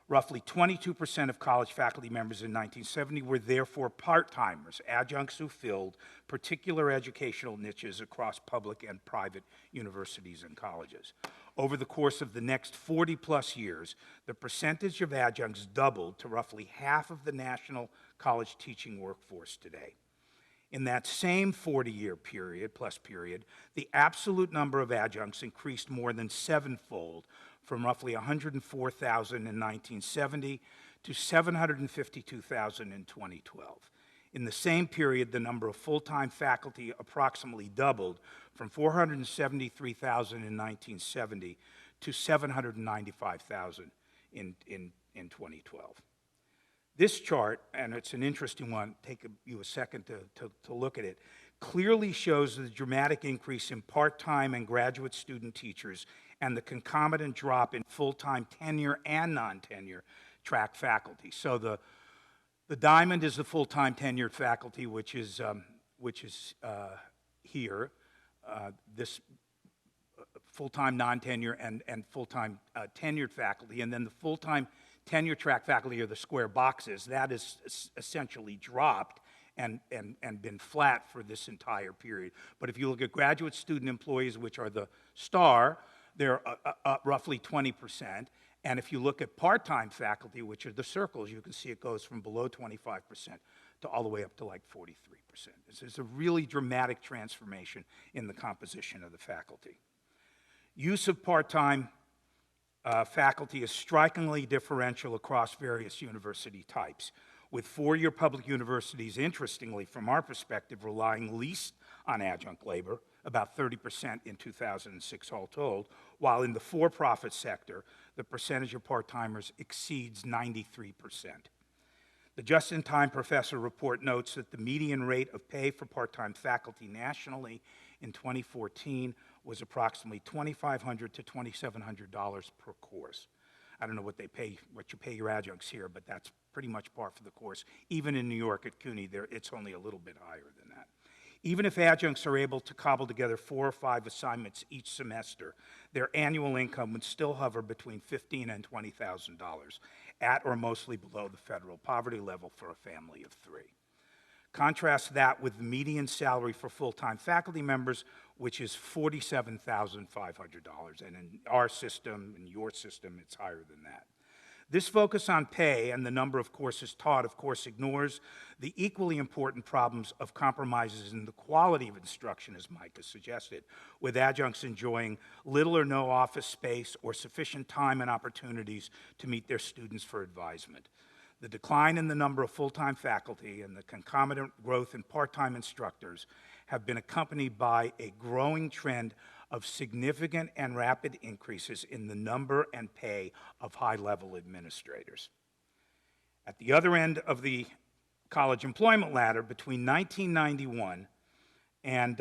Roughly 22% of college faculty members in 1970 were therefore part-timers, adjuncts who filled particular educational niches across public and private universities and colleges. Over the course of the next 40-plus years, the percentage of adjuncts doubled to roughly half of the national college teaching workforce today. In that same 40-year period, the absolute number of adjuncts increased more than 7-fold, from roughly 104,000 in 1970 to 752,000 in 2012. In the same period, the number of full-time faculty approximately doubled from 473,000 in 1970 to 795,000 in 2012. This chart, and it's an interesting one, take you a second to look at it, clearly shows the dramatic increase in part-time and graduate student teachers and the concomitant drop in full-time tenure and non-tenure track faculty. So the diamond is the full-time tenured faculty, which is here. this full-time non-tenure and full-time tenured faculty, and then the full-time tenure track faculty, or the square boxes, that is essentially dropped and been flat for this entire period. But if you look at graduate student employees, which are the star, they're up roughly 20%. And if you look at part-time faculty, which are the circles, you can see it goes from below 25% to all the way up to like 43%. It's a really dramatic transformation in the composition of the faculty. Use of part-time faculty is strikingly differential across various university types, with four-year public universities, interestingly, from our perspective, relying least on adjunct labor, about 30% in 2006 all told, while in the for-profit sector, the percentage of part-timers exceeds 93%. The Just-in-Time Professor report notes that the median rate of pay for part-time faculty nationally in 2014 was approximately $2,500 to $2,700 per course. I don't know what you pay your adjuncts here, but that's pretty much par for the course. Even in New York at CUNY, it's only a little bit higher than that. Even if adjuncts are able to cobble together 4 or 5 assignments each semester, their annual income would still hover between $15,000 and $20,000, at or mostly below the federal poverty level for a family of 3. Contrast that with the median salary for full-time faculty members, which is $47,500, and in our system, in your system, it's higher than that. This focus on pay and the number of courses taught, of course, ignores the equally important problems of compromises in the quality of instruction, as Mike has suggested, with adjuncts enjoying little or no office space or sufficient time and opportunities to meet their students for advisement. The decline in the number of full-time faculty and the concomitant growth in part-time instructors have been accompanied by a growing trend of significant and rapid increases in the number and pay of high-level administrators. At the other end of the college employment ladder, between 1991 and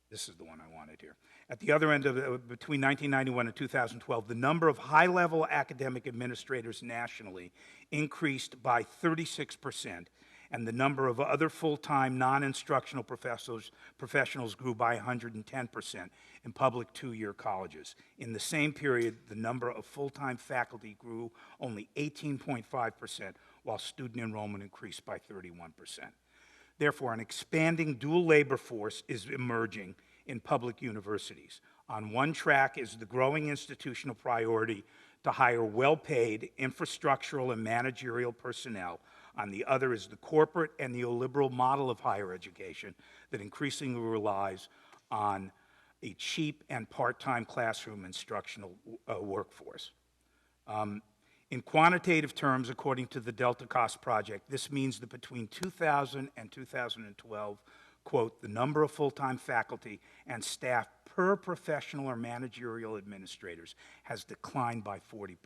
this is the one I wanted here. At the other end of between 1991 and 2012, the number of high-level academic administrators nationally increased by 36%, and the number of other full-time non-instructional professionals grew by 110% in public 2-year colleges. In the same period, the number of full-time faculty grew only 18.5%, while student enrollment increased by 31%. Therefore, an expanding dual labor force is emerging in public universities. On one track is the growing institutional priority to hire well-paid infrastructural and managerial personnel. On the other is the corporate and neoliberal model of higher education that increasingly relies on a cheap and part-time classroom instructional workforce. In quantitative terms, according to the Delta Cost Project, this means that between 2000 and 2012, quote, the number of full-time faculty and staff per professional or managerial administrators has declined by 40%,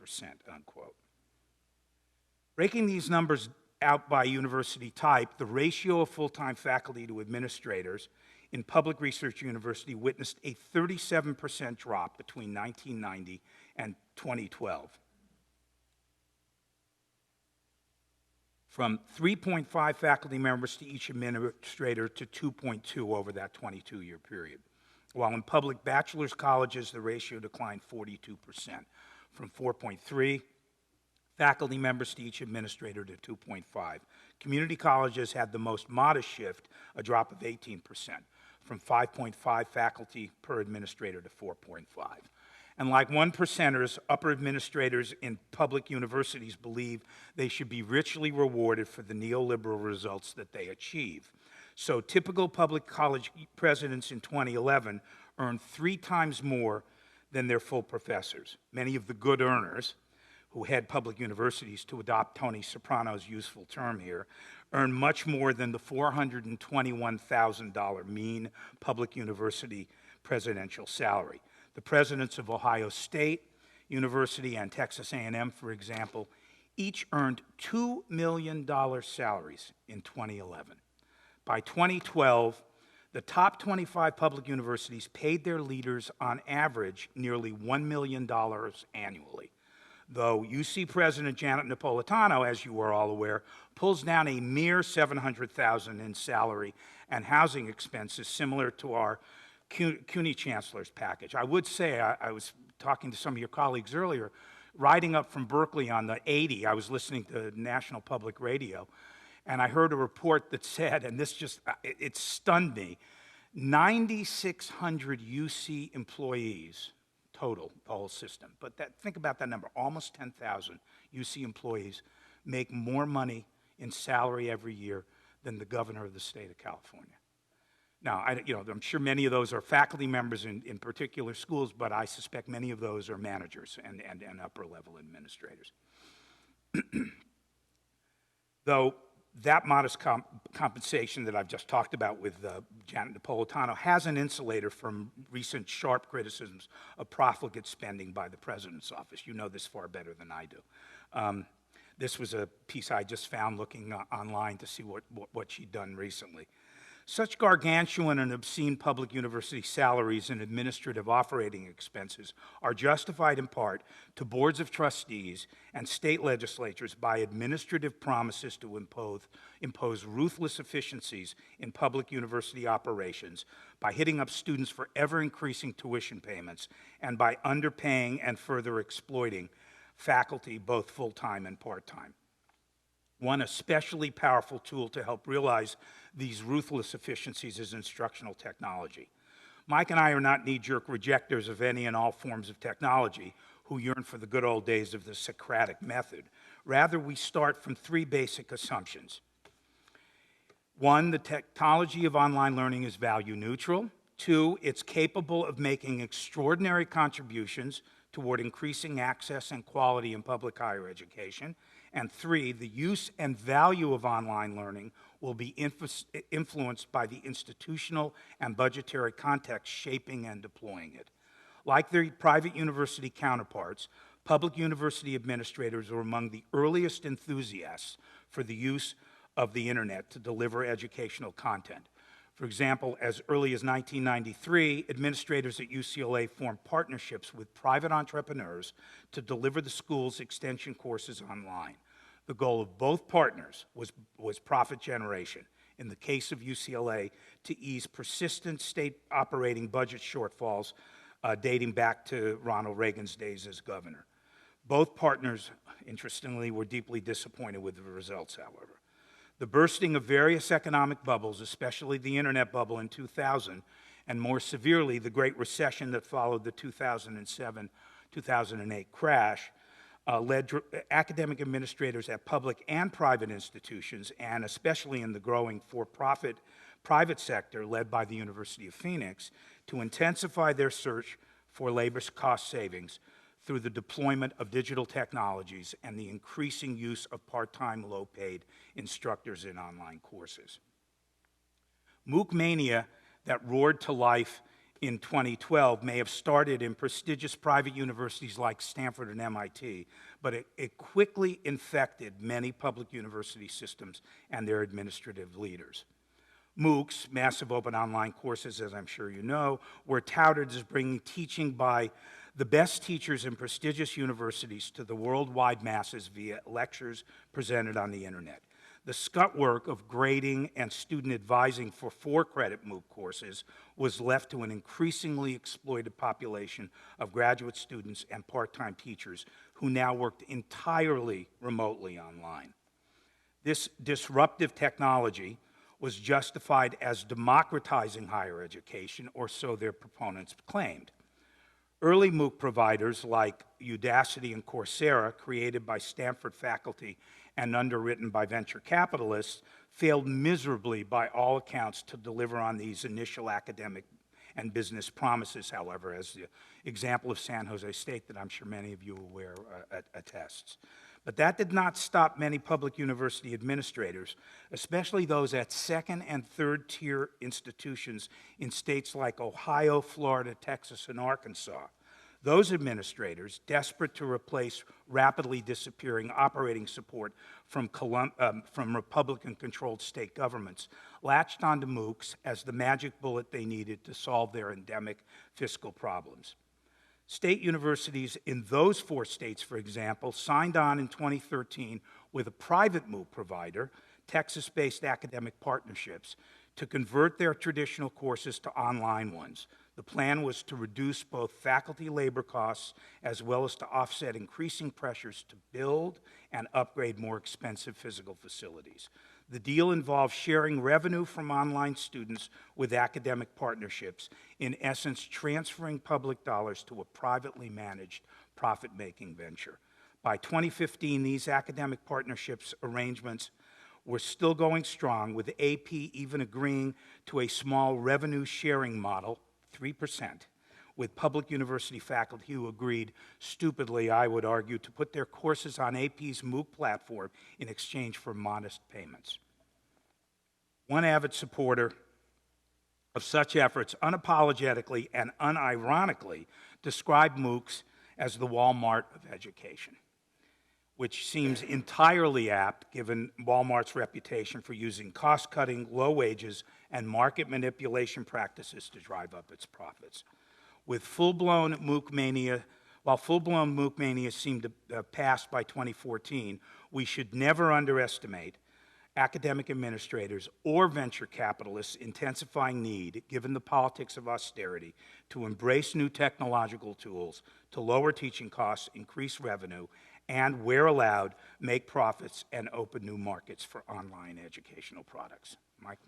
unquote. Breaking these numbers out by university type, the ratio of full-time faculty to administrators in public research university witnessed a 37% drop between 1990 and 2012. From 3.5 faculty members to each administrator to 2.2 over that 22-year period. While in public bachelor's colleges, the ratio declined 42%, from 4.3 faculty members to each administrator to 2.5. Community colleges had the most modest shift, a drop of 18%, from 5.5 faculty per administrator to 4.5. And like 1%ers, upper administrators in public universities believe they should be richly rewarded for the neoliberal results that they achieve. So typical public college presidents in 2011 earned 3 times more than their full professors. Many of the good earners, who head public universities, to adopt Tony Soprano's useful term here, earn much more than the $421,000 mean public university presidential salary. The presidents of Ohio State University and Texas A&M, for example, each earned $2 million salaries in 2011. By 2012, the top 25 public universities paid their leaders on average nearly $1 million annually. though UC President Janet Napolitano, as you are all aware, pulls down a mere $700,000 in salary and housing expenses similar to our CUNY chancellor's package. I would say, I was talking to some of your colleagues earlier, riding up from Berkeley on the 80, I was listening to National Public Radio, and I heard a report that said, and this just, it stunned me, 9,600 UC employees total, the whole system. But think about that number, almost 10,000 UC employees make more money in salary every year than the governor of the state of California. Now, I'm sure many of those are faculty members in particular schools, but I suspect many of those are managers and upper-level administrators. Though that modest compensation that I've just talked about with Janet Napolitano has an insulator from recent sharp criticisms of profligate spending by the president's office. You know this far better than I do. This was a piece I just found looking online to see what she'd done recently. Such gargantuan and obscene public university salaries and administrative operating expenses are justified in part to boards of trustees and state legislatures by administrative promises to impose ruthless efficiencies in public university operations by hitting up students for ever-increasing tuition payments and by underpaying and further exploiting faculty, both full-time and part-time. One especially powerful tool to help realize these ruthless efficiencies is instructional technology. Mike and I are not knee-jerk rejectors of any and all forms of technology who yearn for the good old days of the Socratic method. Rather, we start from three basic assumptions. One, the technology of online learning is value neutral. Two, it's capable of making extraordinary contributions toward increasing access and quality in public higher education. And three, the use and value of online learning will be influenced by the institutional and budgetary context shaping and deploying it. Like their private university counterparts, public university administrators are among the earliest enthusiasts for the use of the internet to deliver educational content. For example, as early as 1993, administrators at UCLA formed partnerships with private entrepreneurs to deliver the school's extension courses online. The goal of both partners was profit generation. In the case of UCLA, to ease persistent state operating budget shortfalls dating back to Ronald Reagan's days as governor. Both partners, interestingly, were deeply disappointed with the results, however. The bursting of various economic bubbles, especially the internet bubble in 2000, and more severely, the Great Recession that followed the 2007-2008 crash, led academic administrators at public and private institutions, and especially in the growing for-profit private sector led by the University of Phoenix, to intensify their search for labor cost savings through the deployment of digital technologies and the increasing use of part-time, low-paid instructors in online courses. MOOC mania that roared to life in 2012 may have started in prestigious private universities like Stanford and MIT, but it quickly infected many public university systems and their administrative leaders. MOOCs, massive open online courses, as I'm sure you know, were touted as bringing teaching by the best teachers in prestigious universities to the worldwide masses via lectures presented on the internet. The scut work of grading and student advising for 4-credit MOOC courses was left to an increasingly exploited population of graduate students and part-time teachers who now worked entirely remotely online. This disruptive technology was justified as democratizing higher education, or so their proponents claimed. Early MOOC providers like Udacity and Coursera, created by Stanford faculty and underwritten by venture capitalists, failed miserably by all accounts to deliver on these initial academic and business promises, however, as the example of San Jose State that I'm sure many of you are aware attests. But that did not stop many public university administrators, especially those at second and third tier institutions in states like Ohio, Florida, Texas, and Arkansas. Those administrators, desperate to replace rapidly disappearing operating support from Republican-controlled state governments, latched onto MOOCs as the magic bullet they needed to solve their endemic fiscal problems. State universities in those 4 states, for example, signed on in 2013 with a private MOOC provider, Texas-based Academic Partnerships, to convert their traditional courses to online ones. The plan was to reduce both faculty labor costs as well as to offset increasing pressures to build and upgrade more expensive physical facilities. The deal involves sharing revenue from online students with academic partnerships, in essence transferring public dollars to a privately managed profit-making venture. By 2015, these academic partnerships arrangements were still going strong, with AP even agreeing to a small revenue-sharing model, 3%, with public university faculty who agreed, stupidly I would argue, to put their courses on AP's MOOC platform in exchange for modest payments. One avid supporter of such efforts unapologetically and unironically described MOOCs as the Walmart of education, which seems entirely apt given Walmart's reputation for using cost-cutting, low wages, and market manipulation practices to drive up its profits. With full-blown MOOC mania, while full-blown MOOC mania seemed to have passed by 2014, we should never underestimate academic administrators or venture capitalists' intensifying need, given the politics of austerity, to embrace new technological tools, to lower teaching costs, increase revenue, and, where allowed, make profits and open new markets for online educational products. Mike?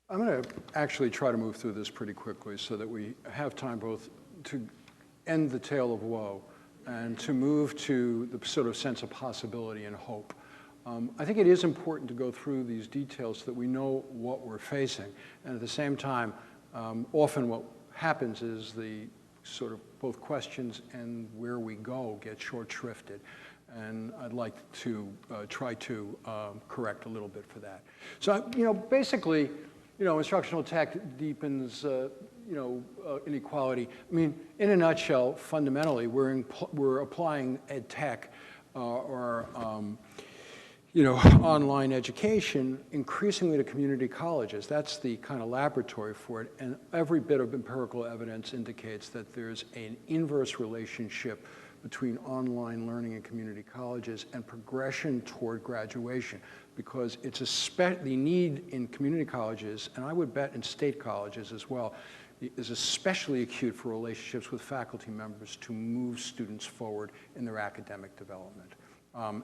I'm going to actually try to move through this pretty quickly so that we have time both to end the tale of woe and to move to the sort of sense of possibility and hope. I think it is important to go through these details so that we know what we're facing. And at the same time, often what happens is the sort of both questions and where we go get short-shrifted. And I'd like to try to correct a little bit for that. So, basically, instructional tech deepens, inequality. I mean, in a nutshell, fundamentally, we're applying ed tech online education increasingly to community colleges. That's the kind of laboratory for it. And every bit of empirical evidence indicates that there's an inverse relationship between online learning in community colleges and progression toward graduation, because it's the need in community colleges, and I would bet in state colleges as well, is especially acute for relationships with faculty members to move students forward in their academic development.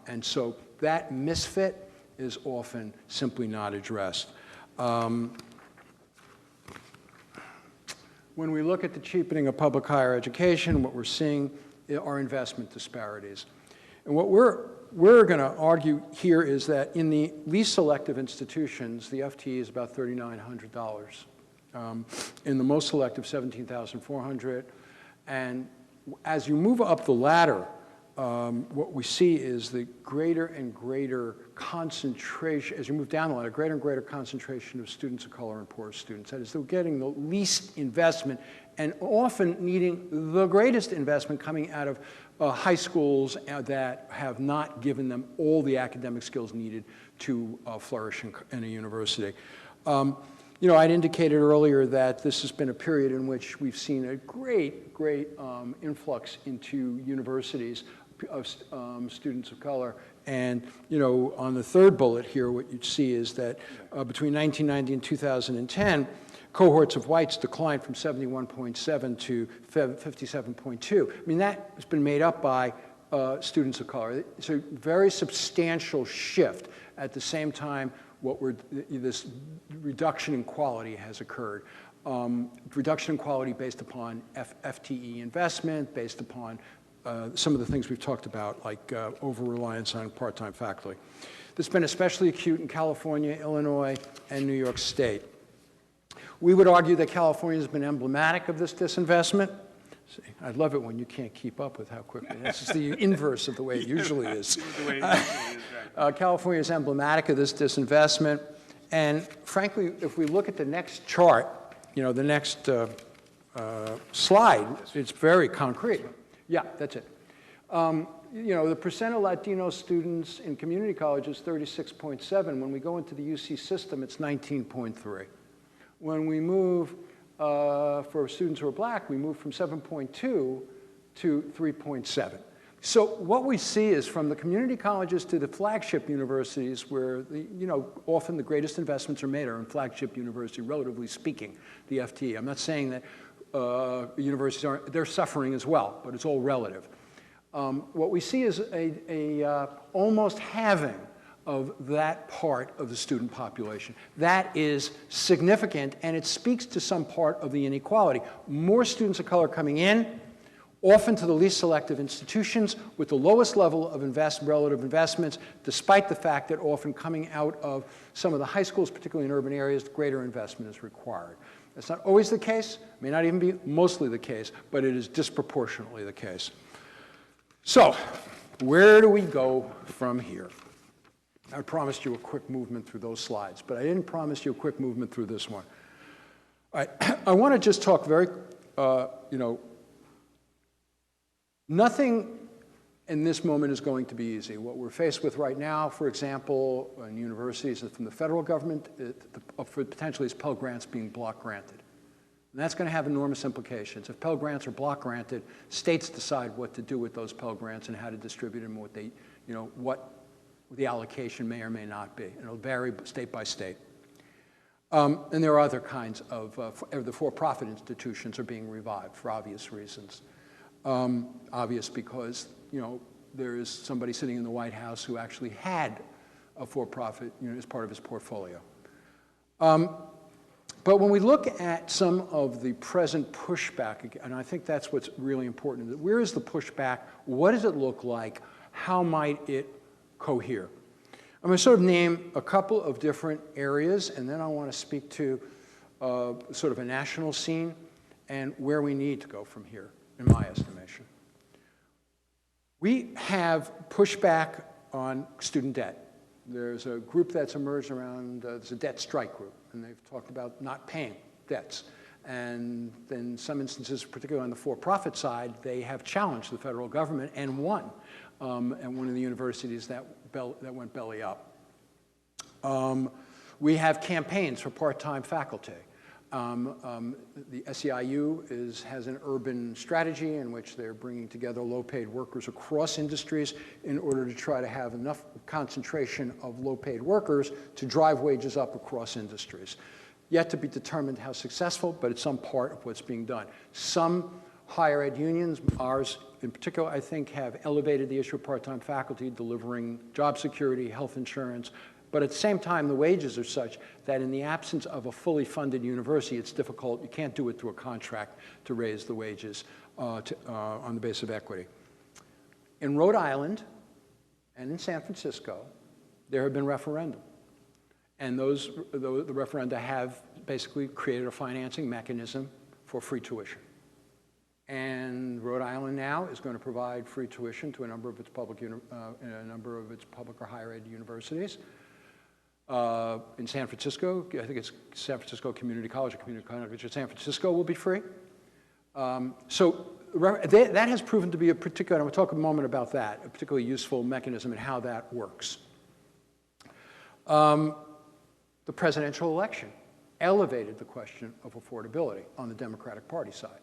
And so that misfit is often simply not addressed. When we look at the cheapening of public higher education, what we're seeing are investment disparities. And what we're going to argue here is that in the least selective institutions, the FTE is about $3,900. In the most selective, $17,400. And as you move up the ladder, what we see is the greater and greater concentration, as you move down the ladder, greater and greater concentration of students of color and poor students. That is, they're getting the least investment and often needing the greatest investment coming out of high schools that have not given them all the academic skills needed to flourish in a university. I'd indicated earlier that this has been a period in which we've seen a great influx into universities of students of color. And, on the third bullet here, what you'd see is that between 1990 and 2010, cohorts of whites declined from 71.7 to 57.2. I mean, that has been made up by students of color. It's a very substantial shift. At the same time, this reduction in quality has occurred. Reduction in quality based upon FTE investment, based upon some of the things we've talked about, like over-reliance on part-time faculty. This has been especially acute in California, Illinois, and New York State. We would argue that California has been emblematic of this disinvestment. See, I love it when you can't keep up with how quickly. This is the inverse of the way it usually is. California is emblematic of this disinvestment. And frankly, if we look at the next chart, the next slide, it's very concrete. Yeah, that's it. You know, the percent of Latino students in community college is 36.7. When we go into the UC system, it's 19.3. When we move, for students who are black, we move from 7.2 to 3.7. So what we see is from the community colleges to the flagship universities where, often the greatest investments are made are in flagship university, relatively speaking, the FTE. I'm not saying that universities aren't, they're suffering as well, but it's all relative. What we see is a almost halving of that part of the student population. That is significant, and it speaks to some part of the inequality. More students of color coming in, often to the least selective institutions with the lowest level of relative investments, despite the fact that often coming out of some of the high schools, particularly in urban areas, greater investment is required. That's not always the case, may not even be mostly the case, but it is disproportionately the case. So, where do we go from here? I promised you a quick movement through those slides, but I didn't promise you a quick movement through this one. All right, I want to just talk very, nothing in this moment is going to be easy. What we're faced with right now, for example, in universities and from the federal government, for potentially is Pell Grants being block granted. And that's going to have enormous implications. If Pell Grants are block granted, states decide what to do with those Pell Grants and how to distribute them, what they, what the allocation may or may not be. And it'll vary state by state. And there are other kinds of, the for-profit institutions are being revived for obvious reasons. Obvious because, there is somebody sitting in the White House who actually had a for-profit as part of his portfolio. But when we look at some of the present pushback, and I think that's what's really important, where is the pushback? What does it look like? How might it cohere? I'm going to sort of name a couple of different areas, and then I want to speak to sort of a national scene and where we need to go from here, in my estimation. We have pushback on student debt. There's a group that's emerged around, there's a debt strike group, and they've talked about not paying debts. And in some instances, particularly on the for-profit side, they have challenged the federal government and won at one of the universities that went belly up. We have campaigns for part-time faculty. The SEIU has an urban strategy in which they're bringing together low-paid workers across industries in order to try to have enough concentration of low-paid workers to drive wages up across industries. Yet to be determined how successful, but it's some part of what's being done. Some higher ed unions, ours in particular, I think, have elevated the issue of part-time faculty, delivering job security, health insurance. But at the same time, the wages are such that in the absence of a fully funded university, it's difficult. You can't do it through a contract to raise the wages on the basis of equity. In Rhode Island and in San Francisco, there have been referenda. And the referenda have basically created a financing mechanism for free tuition. And Rhode Island now is going to provide free tuition to a number of its public or higher ed universities. In San Francisco, I think it's San Francisco Community College, San Francisco will be free. So that has proven to be a particular, and we'll talk a moment about that, a particularly useful mechanism and how that works. The presidential election elevated the question of affordability on the Democratic Party side.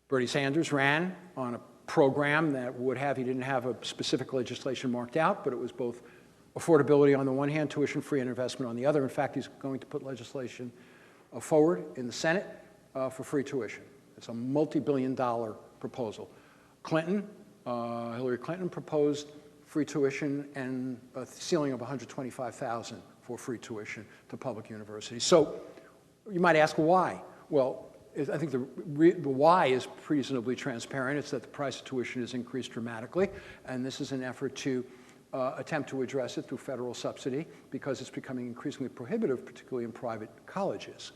Bernie Sanders ran on a program that he didn't have a specific legislation marked out, but it was both affordability on the one hand, tuition-free and investment on the other. In fact, he's going to put legislation forward in the Senate for free tuition. It's a multi-billion-dollar proposal. Hillary Clinton proposed free tuition and a ceiling of $125,000 for free tuition to public universities. So you might ask why? Well, I think the why is reasonably transparent. It's that the price of tuition has increased dramatically, and this is an effort to attempt to address it through federal subsidy because it's becoming increasingly prohibitive, particularly in private colleges.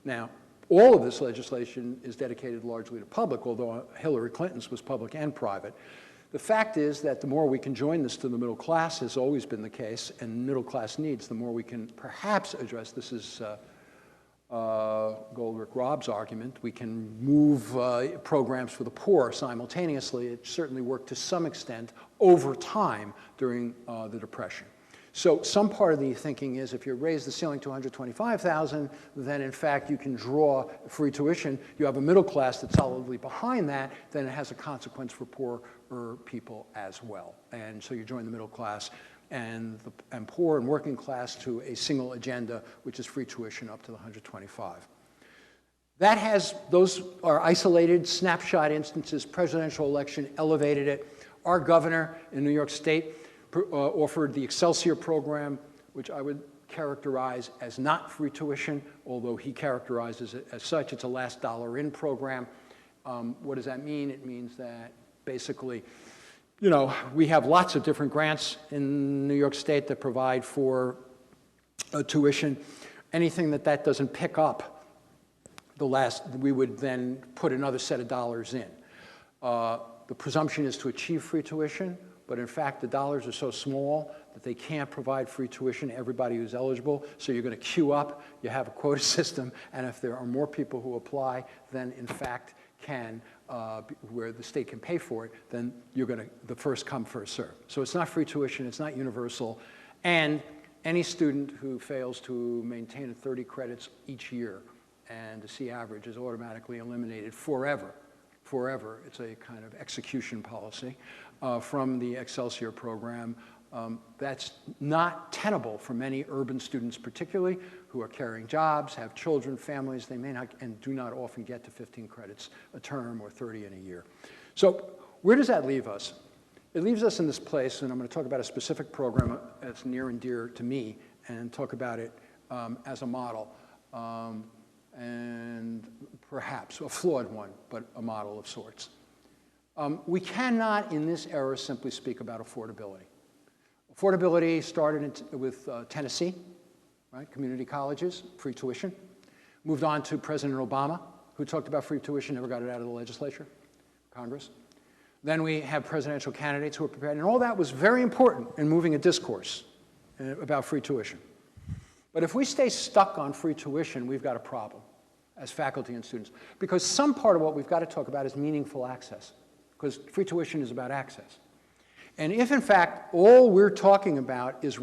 Now, all of this legislation is dedicated largely to public, although Hillary Clinton's was public and private. The fact is that the more we can join this to the middle class has always been the case, and middle class needs, the more we can perhaps address this is Goldrick-Rob's argument, we can move programs for the poor simultaneously. It certainly worked to some extent over time during the Depression. So some part of the thinking is if you raise the ceiling to $125,000, then in fact you can draw free tuition. You have a middle class that's solidly behind that, then it has a consequence for poorer people as well. And so you join the middle class and poor and working class to a single agenda, which is free tuition up to the 125. Those are isolated snapshot instances. Presidential election elevated it. Our governor in New York State offered the Excelsior program, which I would characterize as not free tuition, although he characterizes it as such. It's a last dollar in program. What does that mean? It means that basically, you know, we have lots of different grants in New York State that provide for tuition. Anything that doesn't pick up, we would then put another set of dollars in. The presumption is to achieve free tuition, but in fact the dollars are so small that they can't provide free tuition to everybody who's eligible, so you're going to queue up, you have a quota system, and if there are more people who apply than in fact where the state can pay for it, then you're going to, the first come, first serve. So it's not free tuition, it's not universal, and any student who fails to maintain 30 credits each year and the C average is automatically eliminated forever. Forever. It's a kind of execution policy from the Excelsior program. That's not tenable for many urban students, particularly, who are carrying jobs, have children, families. They may not and do not often get to 15 credits a term or 30 in a year. So where does that leave us? It leaves us in this place, and I'm going to talk about a specific program that's near and dear to me and talk about it as a model. And perhaps a flawed one, but a model of sorts. We cannot, in this era, simply speak about affordability. Affordability started with Tennessee, right? Community colleges, free tuition. Moved on to President Obama, who talked about free tuition, never got it out of the legislature, Congress. Then we have presidential candidates who are prepared, and all that was very important in moving a discourse about free tuition. But if we stay stuck on free tuition, we've got a problem as faculty and students. Because some part of what we've got to talk about is meaningful access. Because free tuition is about access. And if, in fact, all we're talking about is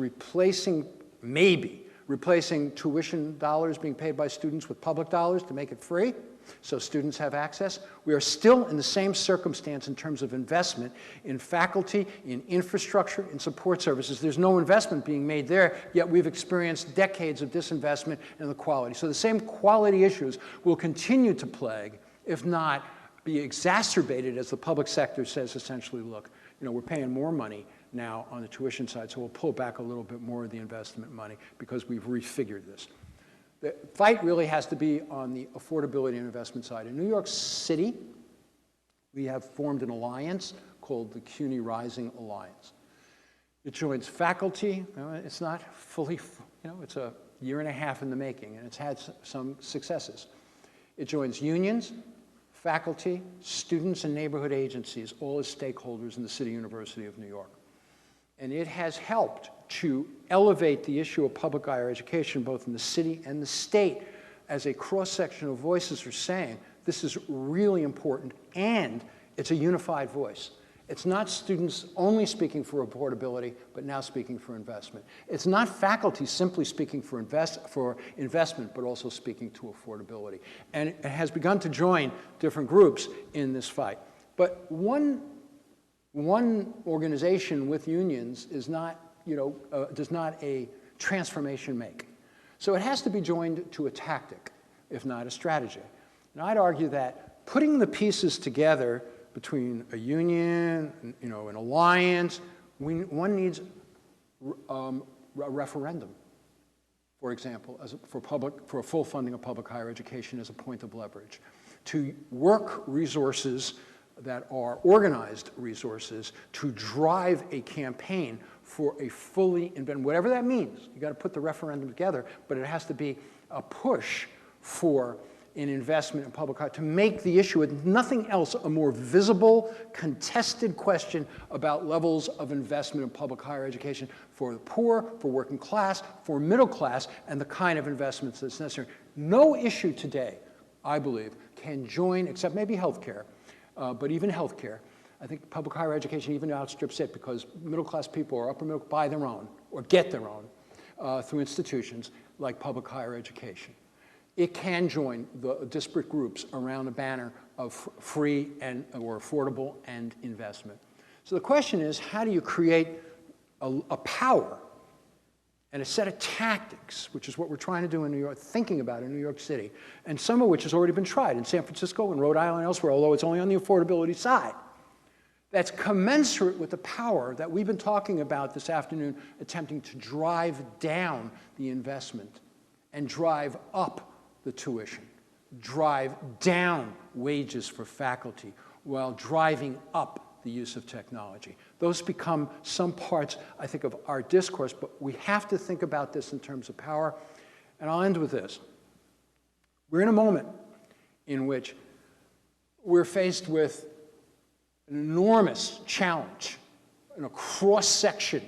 maybe replacing tuition dollars being paid by students with public dollars to make it free, so students have access, we are still in the same circumstance in terms of investment in faculty, in infrastructure, in support services. There's no investment being made there, yet we've experienced decades of disinvestment in the quality. So the same quality issues will continue to plague, if not be exacerbated, as the public sector says essentially, look, you know, we're paying more money now on the tuition side, so we'll pull back a little bit more of the investment money because we've refigured this. The fight really has to be on the affordability and investment side. In New York City, we have formed an alliance called the CUNY Rising Alliance. It joins faculty. It's not fully, it's a year and a half in the making, and it's had some successes. It joins unions, faculty, students, and neighborhood agencies, all as stakeholders in the City University of New York. And it has helped to elevate the issue of public higher education, both in the city and the state, as a cross-section of voices are saying, this is really important, and it's a unified voice. It's not students only speaking for affordability, but now speaking for investment. It's not faculty simply speaking for investment, but also speaking to affordability. And it has begun to join different groups in this fight. But one organization with unions is not, does not a transformation make. So it has to be joined to a tactic, if not a strategy. And I'd argue that putting the pieces together between a union, an alliance, one needs a referendum, for example, for full funding of public higher education as a point of leverage, to work resources that are organized resources to drive a campaign for a fully, and whatever that means, you got to put the referendum together, but it has to be a push for in investment in public higher, to make the issue, if nothing else, a more visible, contested question about levels of investment in public higher education for the poor, for working class, for middle class, and the kind of investments that's necessary. No issue today, I believe, can join, except maybe healthcare, but even healthcare, I think public higher education even outstrips it because middle class people or upper middle buy their own or get their own through institutions like public higher education. It can join the disparate groups around a banner of free and or affordable and investment. So the question is, how do you create a power and a set of tactics, which is what we're trying to do in New York, thinking about in New York City, and some of which has already been tried in San Francisco and Rhode Island and elsewhere, although it's only on the affordability side, that's commensurate with the power that we've been talking about this afternoon, attempting to drive down the investment and drive up the tuition, drive down wages for faculty while driving up the use of technology. Those become some parts, I think, of our discourse, but we have to think about this in terms of power. And I'll end with this. We're in a moment in which we're faced with an enormous challenge in a cross-section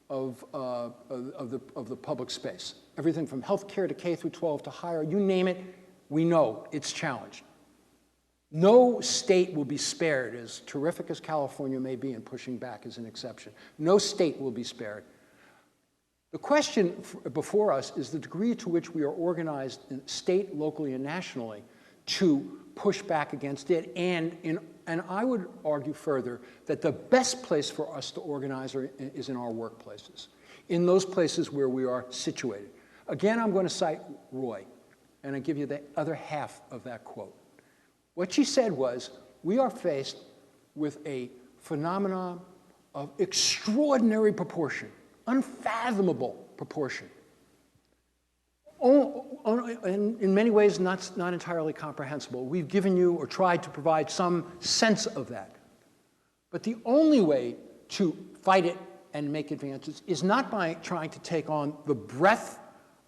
of the public space. Everything from healthcare to K through 12 to higher, you name it, we know it's challenged. No state will be spared, as terrific as California may be, and pushing back is an exception. No state will be spared. The question before us is the degree to which we are organized in state, locally, and nationally to push back against it, and I would argue further that the best place for us to organize is in our workplaces, in those places where we are situated. Again, I'm going to cite Roy, and I give you the other half of that quote. What she said was, we are faced with a phenomenon of extraordinary proportion, unfathomable proportion, and in many ways not entirely comprehensible. We've given you or tried to provide some sense of that. But the only way to fight it and make advances is not by trying to take on the breadth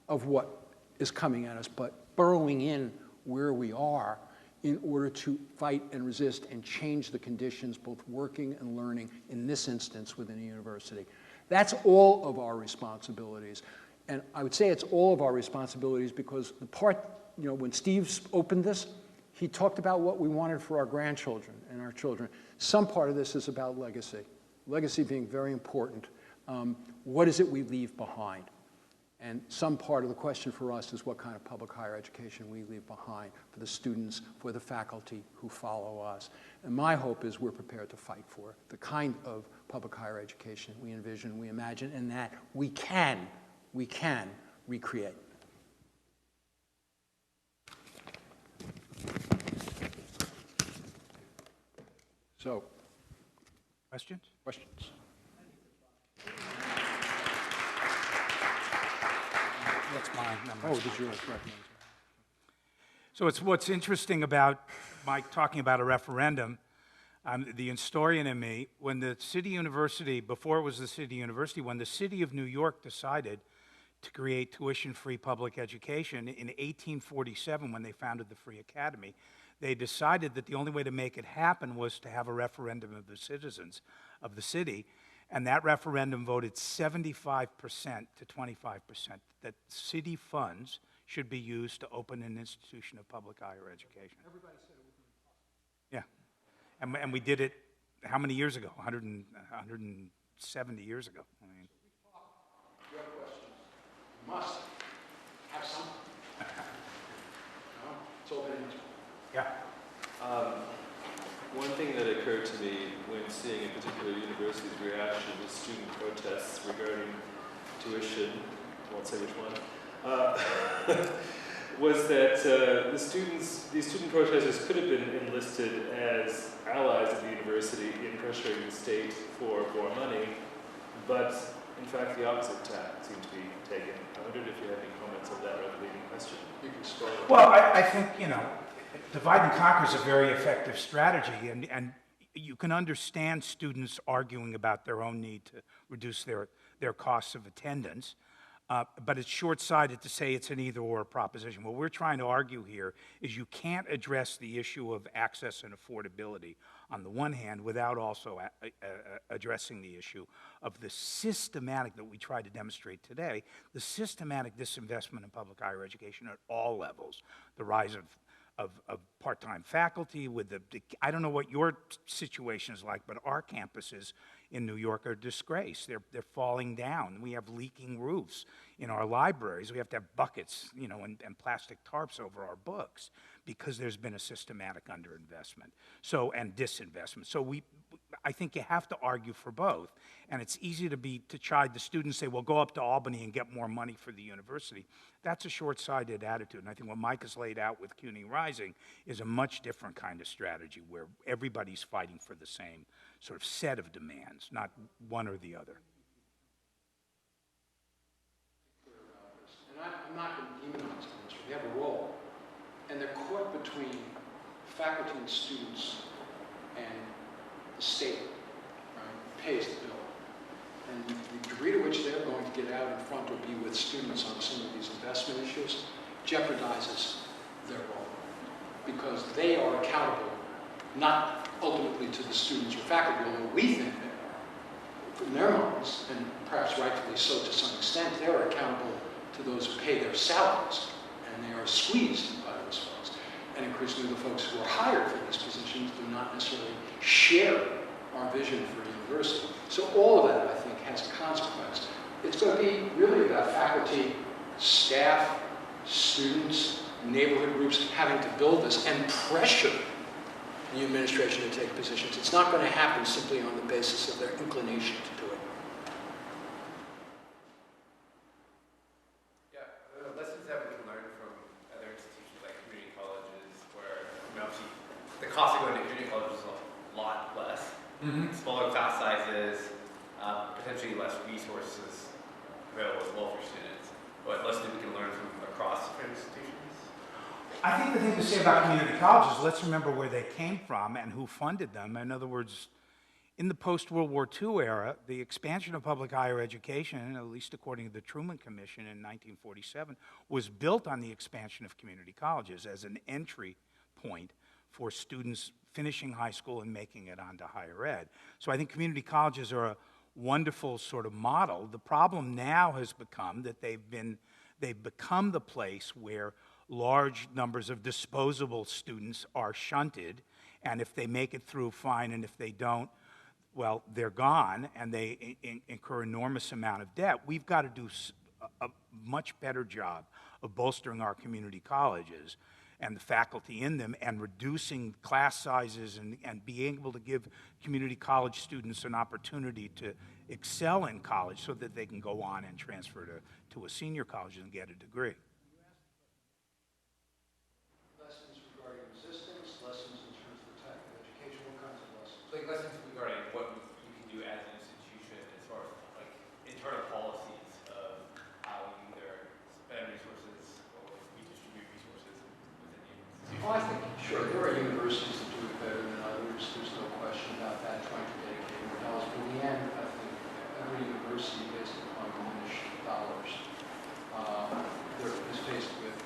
of what is coming at us, but burrowing in where we are in order to fight and resist and change the conditions, both working and learning, in this instance within a university. That's all of our responsibilities. And I would say it's all of our responsibilities because the part, when Steve opened this, he talked about what we wanted for our grandchildren and our children. Some part of this is about legacy. Legacy being very important. What is it we leave behind? And some part of the question for us is what kind of public higher education we leave behind for the students, for the faculty who follow us. And my hope is we're prepared to fight for the kind of public higher education we envision, we imagine, and that we can recreate. So, Questions? questions? That's mine. Oh, did you recommend? So it's what's interesting about Mike talking about a referendum. The historian in me, when the city university, before it was the city university, when the city of New York decided to create tuition-free public education in 1847, when they founded the Free Academy, they decided that the only way to make it happen was to have a referendum of the citizens of the city. And that referendum voted 75% to 25% that city funds should be used to open an institution of public higher education. Everybody said it was impossible. Yeah. And we did it how many years ago? 170 years ago. I mean. Your questions must have something. It's all been answered. Yeah. One thing that occurred to me when seeing a particular university's reaction to student protests regarding tuition, I won't say which one, was that these student protesters could have been enlisted as allies of the university in pressuring the state for more money, but in fact the opposite tack seemed to be taken. I wondered if you had any comments on that rather leading question. You can start. Well, I think, divide and conquer is a very effective strategy, and you can understand students arguing about their own need to reduce their costs of attendance. But it's short-sighted to say it's an either-or proposition. What we're trying to argue here is you can't address the issue of access and affordability on the one hand without also addressing the issue of the systematic, that we tried to demonstrate today, the systematic disinvestment in public higher education at all levels. The rise of part-time faculty with I don't know what your situation is like, but our campuses in New York are a disgrace. They're falling down. We have leaking roofs in our libraries. We have to have buckets, you know, and plastic tarps over our books because there's been a systematic underinvestment and disinvestment. So I think you have to argue for both. And it's easy to chide the students, say, well, go up to Albany and get more money for the university. That's a short-sighted attitude. And I think what Mike has laid out with CUNY Rising is a much different kind of strategy where everybody's fighting for the same sort of set of demands, not one or the other. And I'm not going to demonize the ministry. They have a role. And they're caught between faculty and students and the state, right, pays the bill. And the degree to which they're going to get out in front or be with students on some of these investment issues jeopardizes their role, because they are accountable not ultimately to the students or faculty, although we think they are. From their minds, and perhaps rightfully so to some extent, they are accountable to those who pay their salaries, and they are squeezed by those folks. And increasingly the folks who are hired for these positions do not necessarily share our vision for a university. So all of that, I think, has a consequence. It's going to be really about faculty, staff, students, neighborhood groups having to build this and pressure the administration to take positions. It's not going to happen simply on the basis of their inclination to do it. Yeah, the lessons that we can learn from other institutions like community colleges, where obviously the cost of going to community colleges is a lot less. Smaller class sizes, potentially less resources available as well for students. What lessons we can learn from across different institutions? I think the thing to say about community colleges, let's remember where they came from and who funded them. In other words, in the post-World War II era, the expansion of public higher education, at least according to the Truman Commission in 1947, was built on the expansion of community colleges as an entry point for students finishing high school and making it onto higher ed. So I think community colleges are a wonderful sort of model. The problem now has become that they've become the place where large numbers of disposable students are shunted, and if they make it through, fine, and if they don't, well, they're gone, and they incur enormous amount of debt. We've got to do a much better job of bolstering our community colleges and the faculty in them, and reducing class sizes and being able to give community college students an opportunity to excel in college so that they can go on and transfer to a senior college and get a degree. Lessons regarding resistance, lessons in terms of the type of education, what kinds of lessons? Like lessons regarding what you can do as an institution as far as like internal policies of how you either spend resources or redistribute resources within the institution. Well, I think, sure, there are universities that do it better than others. There's no question about that, trying to dedicate more dollars. But in the end, I think every university, based upon diminished dollars, is faced with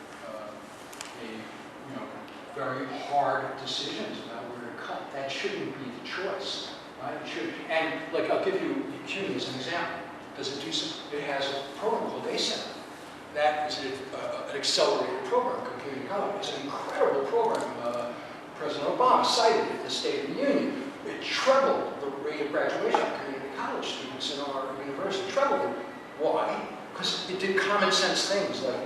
very hard decisions about where to cut. That shouldn't be the choice, right? It should. And like, I'll give you CUNY as an example. It has a program called ASAP. That is an accelerated program, community college. It's an incredible program. President Obama cited it in the State of the Union. It trebled the rate of graduation of community college students in our university. Trebled it. Why? Because it did common sense things like,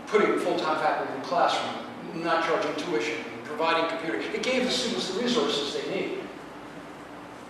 putting full-time faculty in the classroom, not charging tuition, providing computer. It gave the students the resources they need.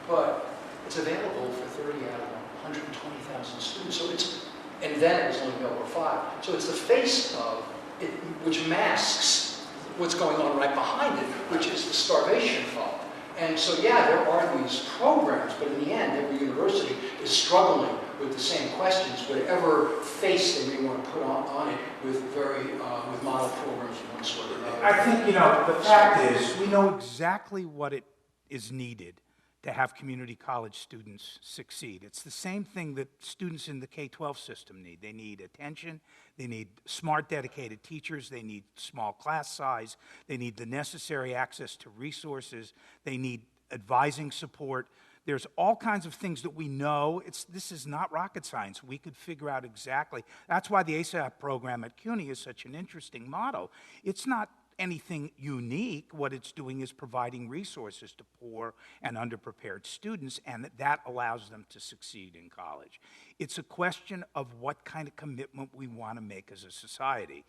But it's available for 30 out of 120,000 students. So and then it was only available for 5. So it's the face of it, which masks what's going on right behind it, which is the starvation fault. And so, yeah, there are these programs, but in the end, every university is struggling with the same questions, whatever face they may want to put on it with with model programs of one sort or another. I think, the fact is, we know exactly what it is needed to have community college students succeed. It's the same thing that students in the K-12 system need. They need attention, they need smart, dedicated teachers, they need small class size, they need the necessary access to resources, they need advising support. There's all kinds of things that we know. This is not rocket science. We could figure out exactly. That's why the ASAP program at CUNY is such an interesting model. It's not anything unique. What it's doing is providing resources to poor and underprepared students, and that allows them to succeed in college. It's a question of what kind of commitment we want to make as a society.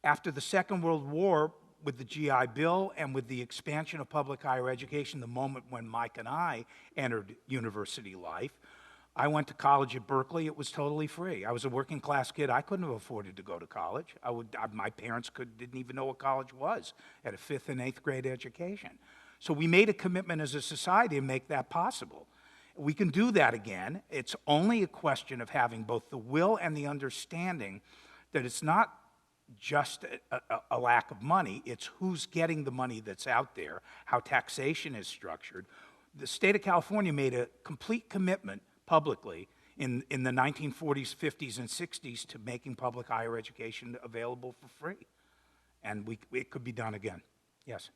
After the Second World War, with the GI Bill and with the expansion of public higher education, the moment when Mike and I entered university life, I went to college at Berkeley. It was totally free. I was a working class kid. I couldn't have afforded to go to college. My parents didn't even know what college was at a 5th and 8th grade education. So we made a commitment as a society to make that possible. We can do that again. It's only a question of having both the will and the understanding that it's not just a lack of money, it's who's getting the money that's out there, how taxation is structured. The state of California made a complete commitment publicly in the 1940s, 50s, and 60s to making public higher education available for free. And it could be done again. Yes?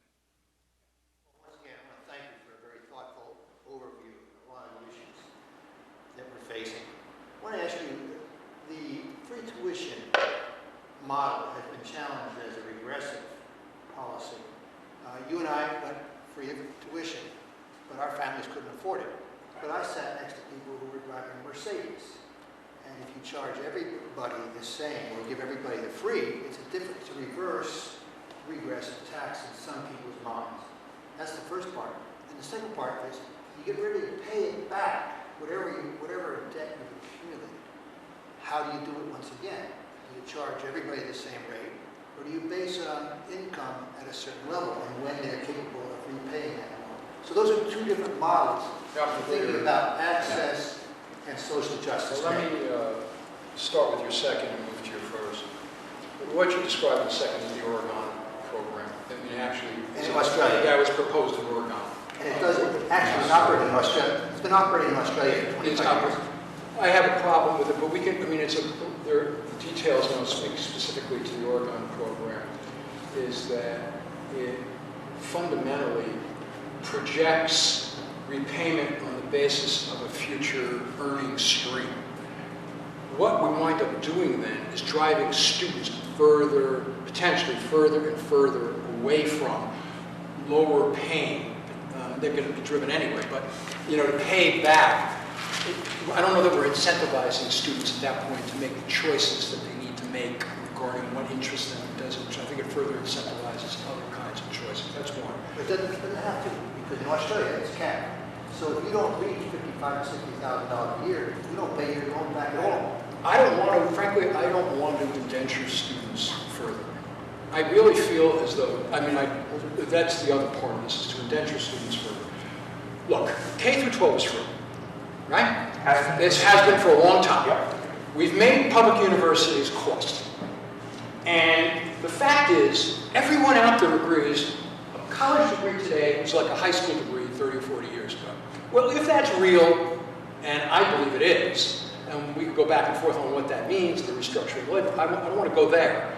Well, once again, I want to thank you for a very thoughtful overview of a lot of issues that we're facing. I want to ask you, the free tuition model has been challenged as a regressive policy. You and I went free of tuition, but our families couldn't afford it. But I sat next to people who were driving Mercedes. And if you charge everybody the same or give everybody the free, it's a reverse regressive tax in some people's minds. That's the first part. And the second part is you get ready to pay it back, whatever debt you've accumulated. How do you do it once again? Do you charge everybody the same rate, or do you base it on income at a certain level and when they're capable of repaying that amount? So those are two different models. Thinking about access and social justice. Well, let me start with your second and move to your first. What you described in second is the Oregon program. I mean, actually, in Australia. That was proposed in Oregon. And it doesn't actually operate in Australia. It's been operating in Australia for 25 years. I have a problem with it, but we can, I mean, the details, and I'll speak specifically to the Oregon program, is that it fundamentally projects repayment on the basis of a future earning stream. What we wind up doing then is driving students further, potentially further and further away from lower paying. They're going to be driven anyway, but to pay back. I don't know that we're incentivizing students at that point to make the choices that they need to make regarding what interests them and doesn't, which I think it further incentivizes other kinds of choices. That's one. But it doesn't have to, because in Australia it's capped. So if you don't reach $55,000 to $60,000 a year, you don't pay your loan back at all. I don't want to, frankly, I don't want to indenture students further. I really feel as though, that's the other part of this, is to indenture students further. Look, K through 12 is free, right? This has been for a long time. Yep. We've made public universities costly. And the fact is, everyone out there agrees, a college degree today is like a high school degree 30 or 40 years ago. Well, if that's real, and I believe it is, and we could go back and forth on what that means, the restructuring of labor, I don't want to go there.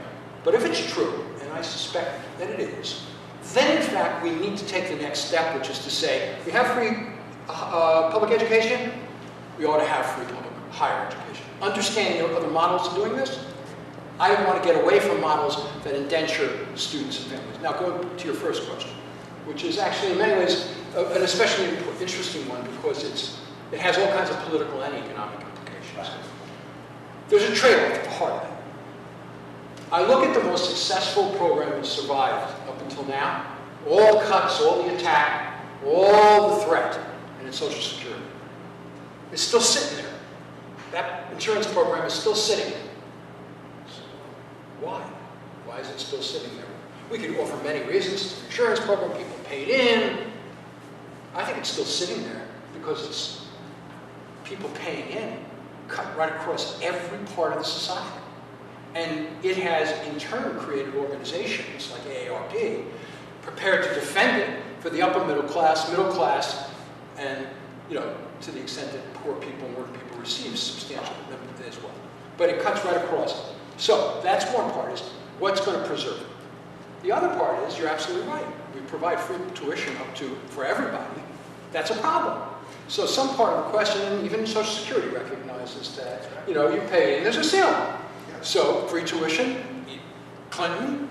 But if it's true, and I suspect that it is, then in fact we need to take the next step, which is to say, we have free public education, we ought to have free public higher education. Understanding there are other models of doing this, I want to get away from models that indenture students and families. Now, going to your first question, which is actually in many ways an especially interesting one because it has all kinds of political and economic implications. There's a trade-off at the heart of it. I look at the most successful program that survived up until now, all the cuts, all the attack, all the threat, and it's Social Security. It's still sitting there. That insurance program is still sitting there. Why? Why is it still sitting there? We could offer many reasons. It's an insurance program, people paid in. I think it's still sitting there because it's people paying in, cut right across every part of the society. And it has in turn created organizations like AARP prepared to defend it for the upper middle class, and to the extent that poor people and working people receive substantial as well. But it cuts right across it. So that's one part, is what's going to preserve it. The other part is, you're absolutely right. We provide free tuition for everybody. That's a problem. So some part of the question, and even Social Security recognizes that, you pay, and there's a ceiling. So free tuition, Clinton,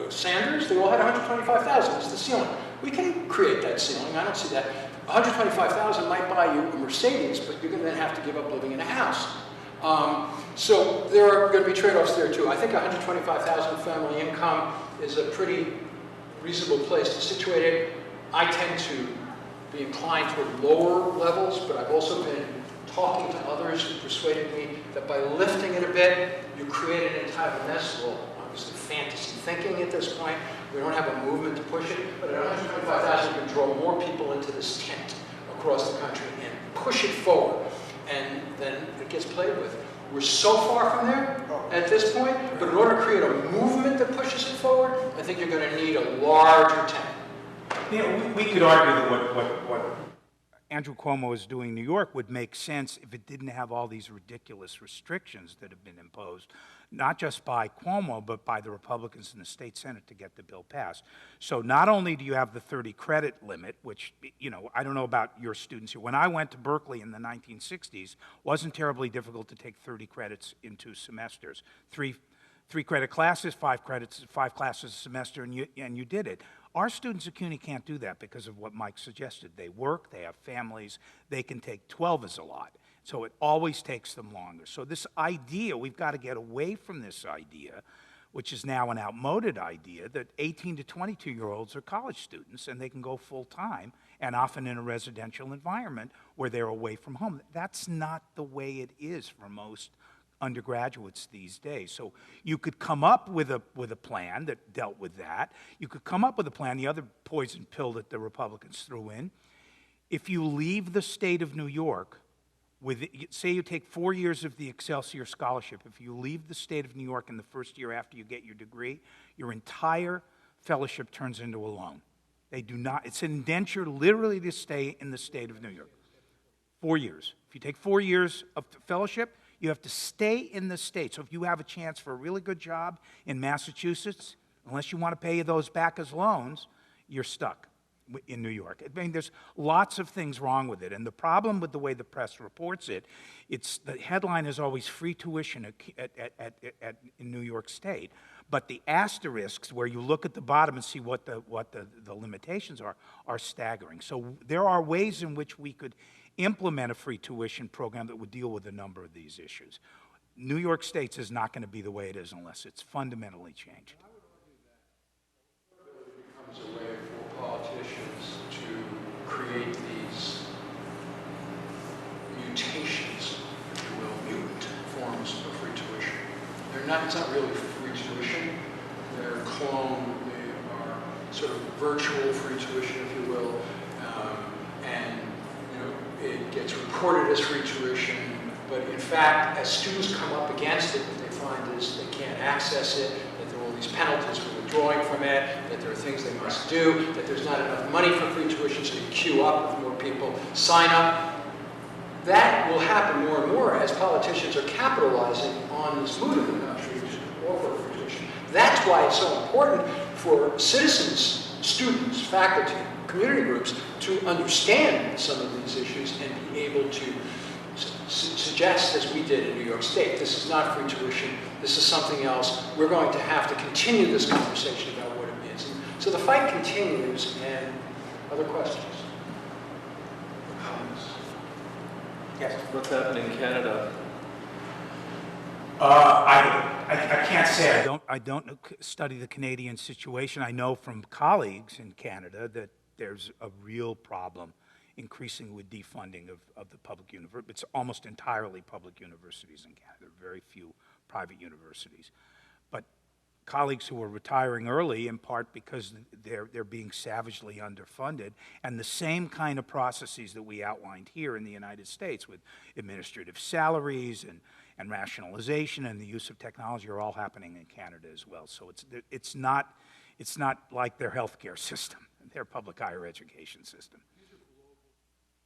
Sanders, they all had $125,000 as the ceiling. We can create that ceiling. I don't see that. $125,000 might buy you a Mercedes, but you're going to then have to give up living in a house. So there are going to be trade-offs there too. I think $125,000 family income is a pretty reasonable place to situate it. I tend to be inclined toward lower levels, but I've also been talking to others who persuaded me that by lifting it a bit, you create an entire mess. Well, obviously fantasy thinking at this point. We don't have a movement to push it, but at 125,000, you can draw more people into this tent across the country and push it forward. And then it gets played with. We're so far from there at this point, but in order to create a movement that pushes it forward, I think you're going to need a larger tent. We could argue that what Andrew Cuomo is doing in New York would make sense if it didn't have all these ridiculous restrictions that have been imposed, not just by Cuomo, but by the Republicans in the state Senate to get the bill passed. So not only do you have the 30 credit limit, which, I don't know about your students here. When I went to Berkeley in the 1960s, it wasn't terribly difficult to take 30 credits in 2 semesters. Three credit classes, 5 classes a semester, and you did it. Our students at CUNY can't do that because of what Mike suggested. They work, they have families, they can take 12 as a lot. So it always takes them longer. So this idea, we've got to get away from this idea, which is now an outmoded idea, that 18 to 22-year-olds are college students and they can go full-time and often in a residential environment where they're away from home. That's not the way it is for most undergraduates these days. So you could come up with a plan that dealt with that. You could come up with a plan, the other poison pill that the Republicans threw in. If you leave the state of New York, say you take 4 years of the Excelsior Scholarship, if you leave the state of New York in the first year after you get your degree, your entire fellowship turns into a loan. They do not, it's an indenture literally to stay in the state of New York. 4 years. If you take 4 years of fellowship, you have to stay in the state. So if you have a chance for a really good job in Massachusetts, unless you want to pay those back as loans, you're stuck in New York. I mean, there's lots of things wrong with it. And the problem with the way the press reports it, the headline is always free tuition in New York State. But the asterisks, where you look at the bottom and see what the limitations are staggering. So there are ways in which we could implement a free tuition program that would deal with a number of these issues. New York State's is not going to be the way it is unless it's fundamentally changed. I would argue that it becomes a way for politicians to create these mutations, if you will, mutant forms of free tuition. It's not really free tuition. They're clone, they are sort of virtual free tuition, if you will, and it gets reported as free tuition, but in fact, as students come up against it, what they find is they can't access it, that there are all these penalties for withdrawing from it, that there are things they must do, that there's not enough money for free tuition, so you queue up with more people sign up. That will happen more and more as politicians are capitalizing on this mood in the country to offer free tuition. That's why it's so important for citizens, students, faculty, community groups to understand some of these issues and be able to suggest, as we did in New York State, this is not free tuition, this is something else. We're going to have to continue this conversation about what it means. And so the fight continues, and other questions? Yes. What's happening in Canada? I can't say. I don't study the Canadian situation. I know from colleagues in Canada that there's a real problem increasing with defunding of the public universities. It's almost entirely public universities in Canada. There are very few private universities. But colleagues who are retiring early, in part because they're being savagely underfunded, and the same kind of processes that we outlined here in the United States with administrative salaries and rationalization and the use of technology are all happening in Canada as well. So it's not like their healthcare system, their public higher education system.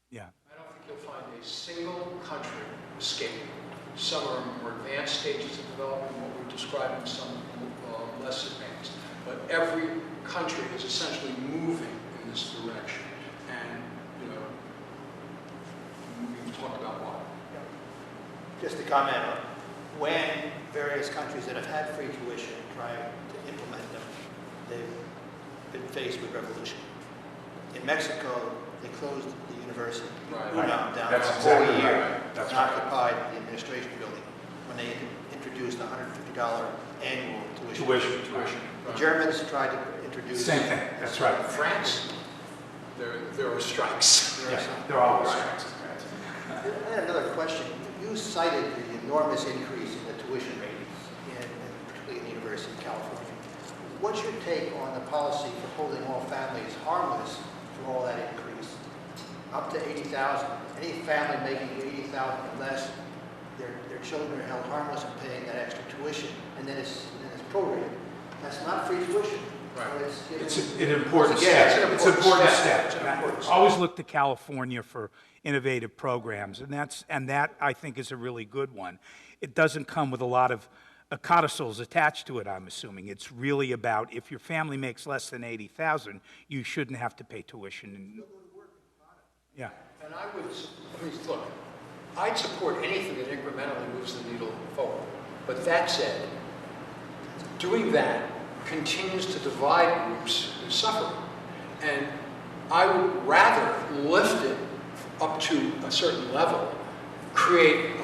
Yeah. I don't think you'll find a single country escaping. Some are in more advanced stages of development, what we're describing, some less advanced. But every country is essentially moving in this direction. And, you know, we've talked about why. Just to comment on when various countries that have had free tuition try to implement them, they've been faced with revolution. In Mexico, they closed the university, Right. down That's for a whole exactly year, right. That's and occupied the administration building when they introduced $150 annual tuition. Tuition. The Germans tried to introduce... Same thing, that's right. France, there are strikes. There are some. They're all strikes. I had another question. You cited the enormous increase in the tuition ratings, particularly in the University of California. What's your take on the policy for holding all families harmless for all that increase? Up to $80,000. Any family making $80,000 or less, their children are held harmless in paying that extra tuition, and then it's prorated. That's not free tuition. Right. It's an important Again, step. it's an important step. It's an important step. It's an important step. Always look to California for innovative programs, and that I think is a really good one. It doesn't come with a lot of codicils attached to it, I'm assuming. It's really about if your family makes less than $80,000, you shouldn't have to pay tuition. Yeah. And I would, please look, I'd support anything that incrementally moves the needle forward. But that said, doing that continues to divide groups who suffer. And I would rather lift it up to a certain level, create a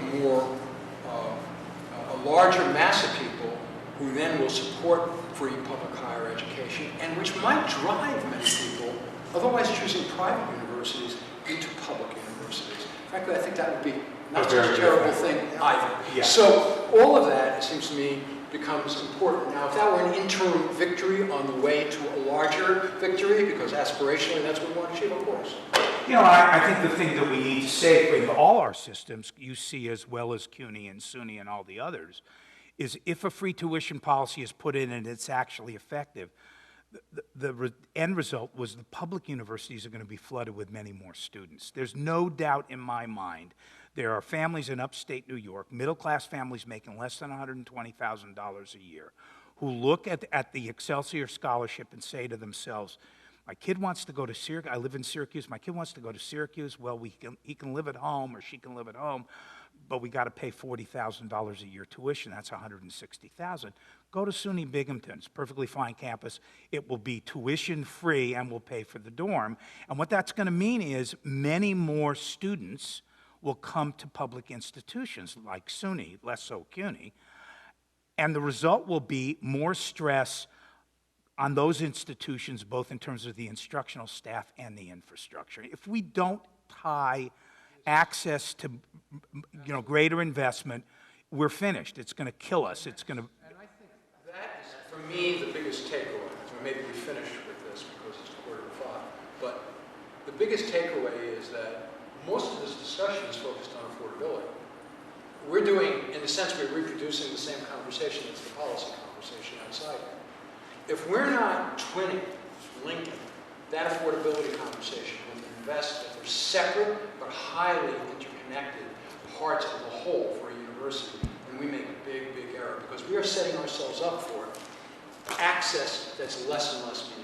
larger mass of people who then will support free public higher education, and which might drive many people, otherwise choosing private universities, into public universities. Frankly, I think that would be not such a terrible thing either. Yeah. So all of that, it seems to me, becomes important. Now, if that were an interim victory on the way to a larger victory, because aspirationally that's what we want to achieve, of course. You know, I think the thing that we need to say in all our systems, UC as well as CUNY and SUNY and all the others, is if a free tuition policy is put in and it's actually effective, the end result was the public universities are going to be flooded with many more students. There's no doubt in my mind there are families in upstate New York, middle-class families making less than $120,000 a year, who look at the Excelsior Scholarship and say to themselves, my kid wants to go to Syracuse, I live in Syracuse, my kid wants to go to Syracuse, well, he can live at home or she can live at home, but we got to pay $40,000 a year tuition, that's $160,000. Go to SUNY Binghamton, it's a perfectly fine campus. It will be tuition free and we'll pay for the dorm. And what that's going to mean is many more students will come to public institutions like SUNY, less so CUNY, and the result will be more stress on those institutions, both in terms of the instructional staff and the infrastructure. If we don't tie access to, greater investment, we're finished. It's going to kill us. It's going to. And I think that is, for me, the biggest takeaway. So maybe we finish with this because it's 4:45. But the biggest takeaway is that most of this discussion is focused on affordability. We're doing, in a sense, we're reproducing the same conversation as the policy conversation outside here. If we're not twinning, linking that affordability conversation with invest that they're separate but highly interconnected parts of the whole for a university, then we make a big, big error because we are setting ourselves up for access that's less and less meaningful.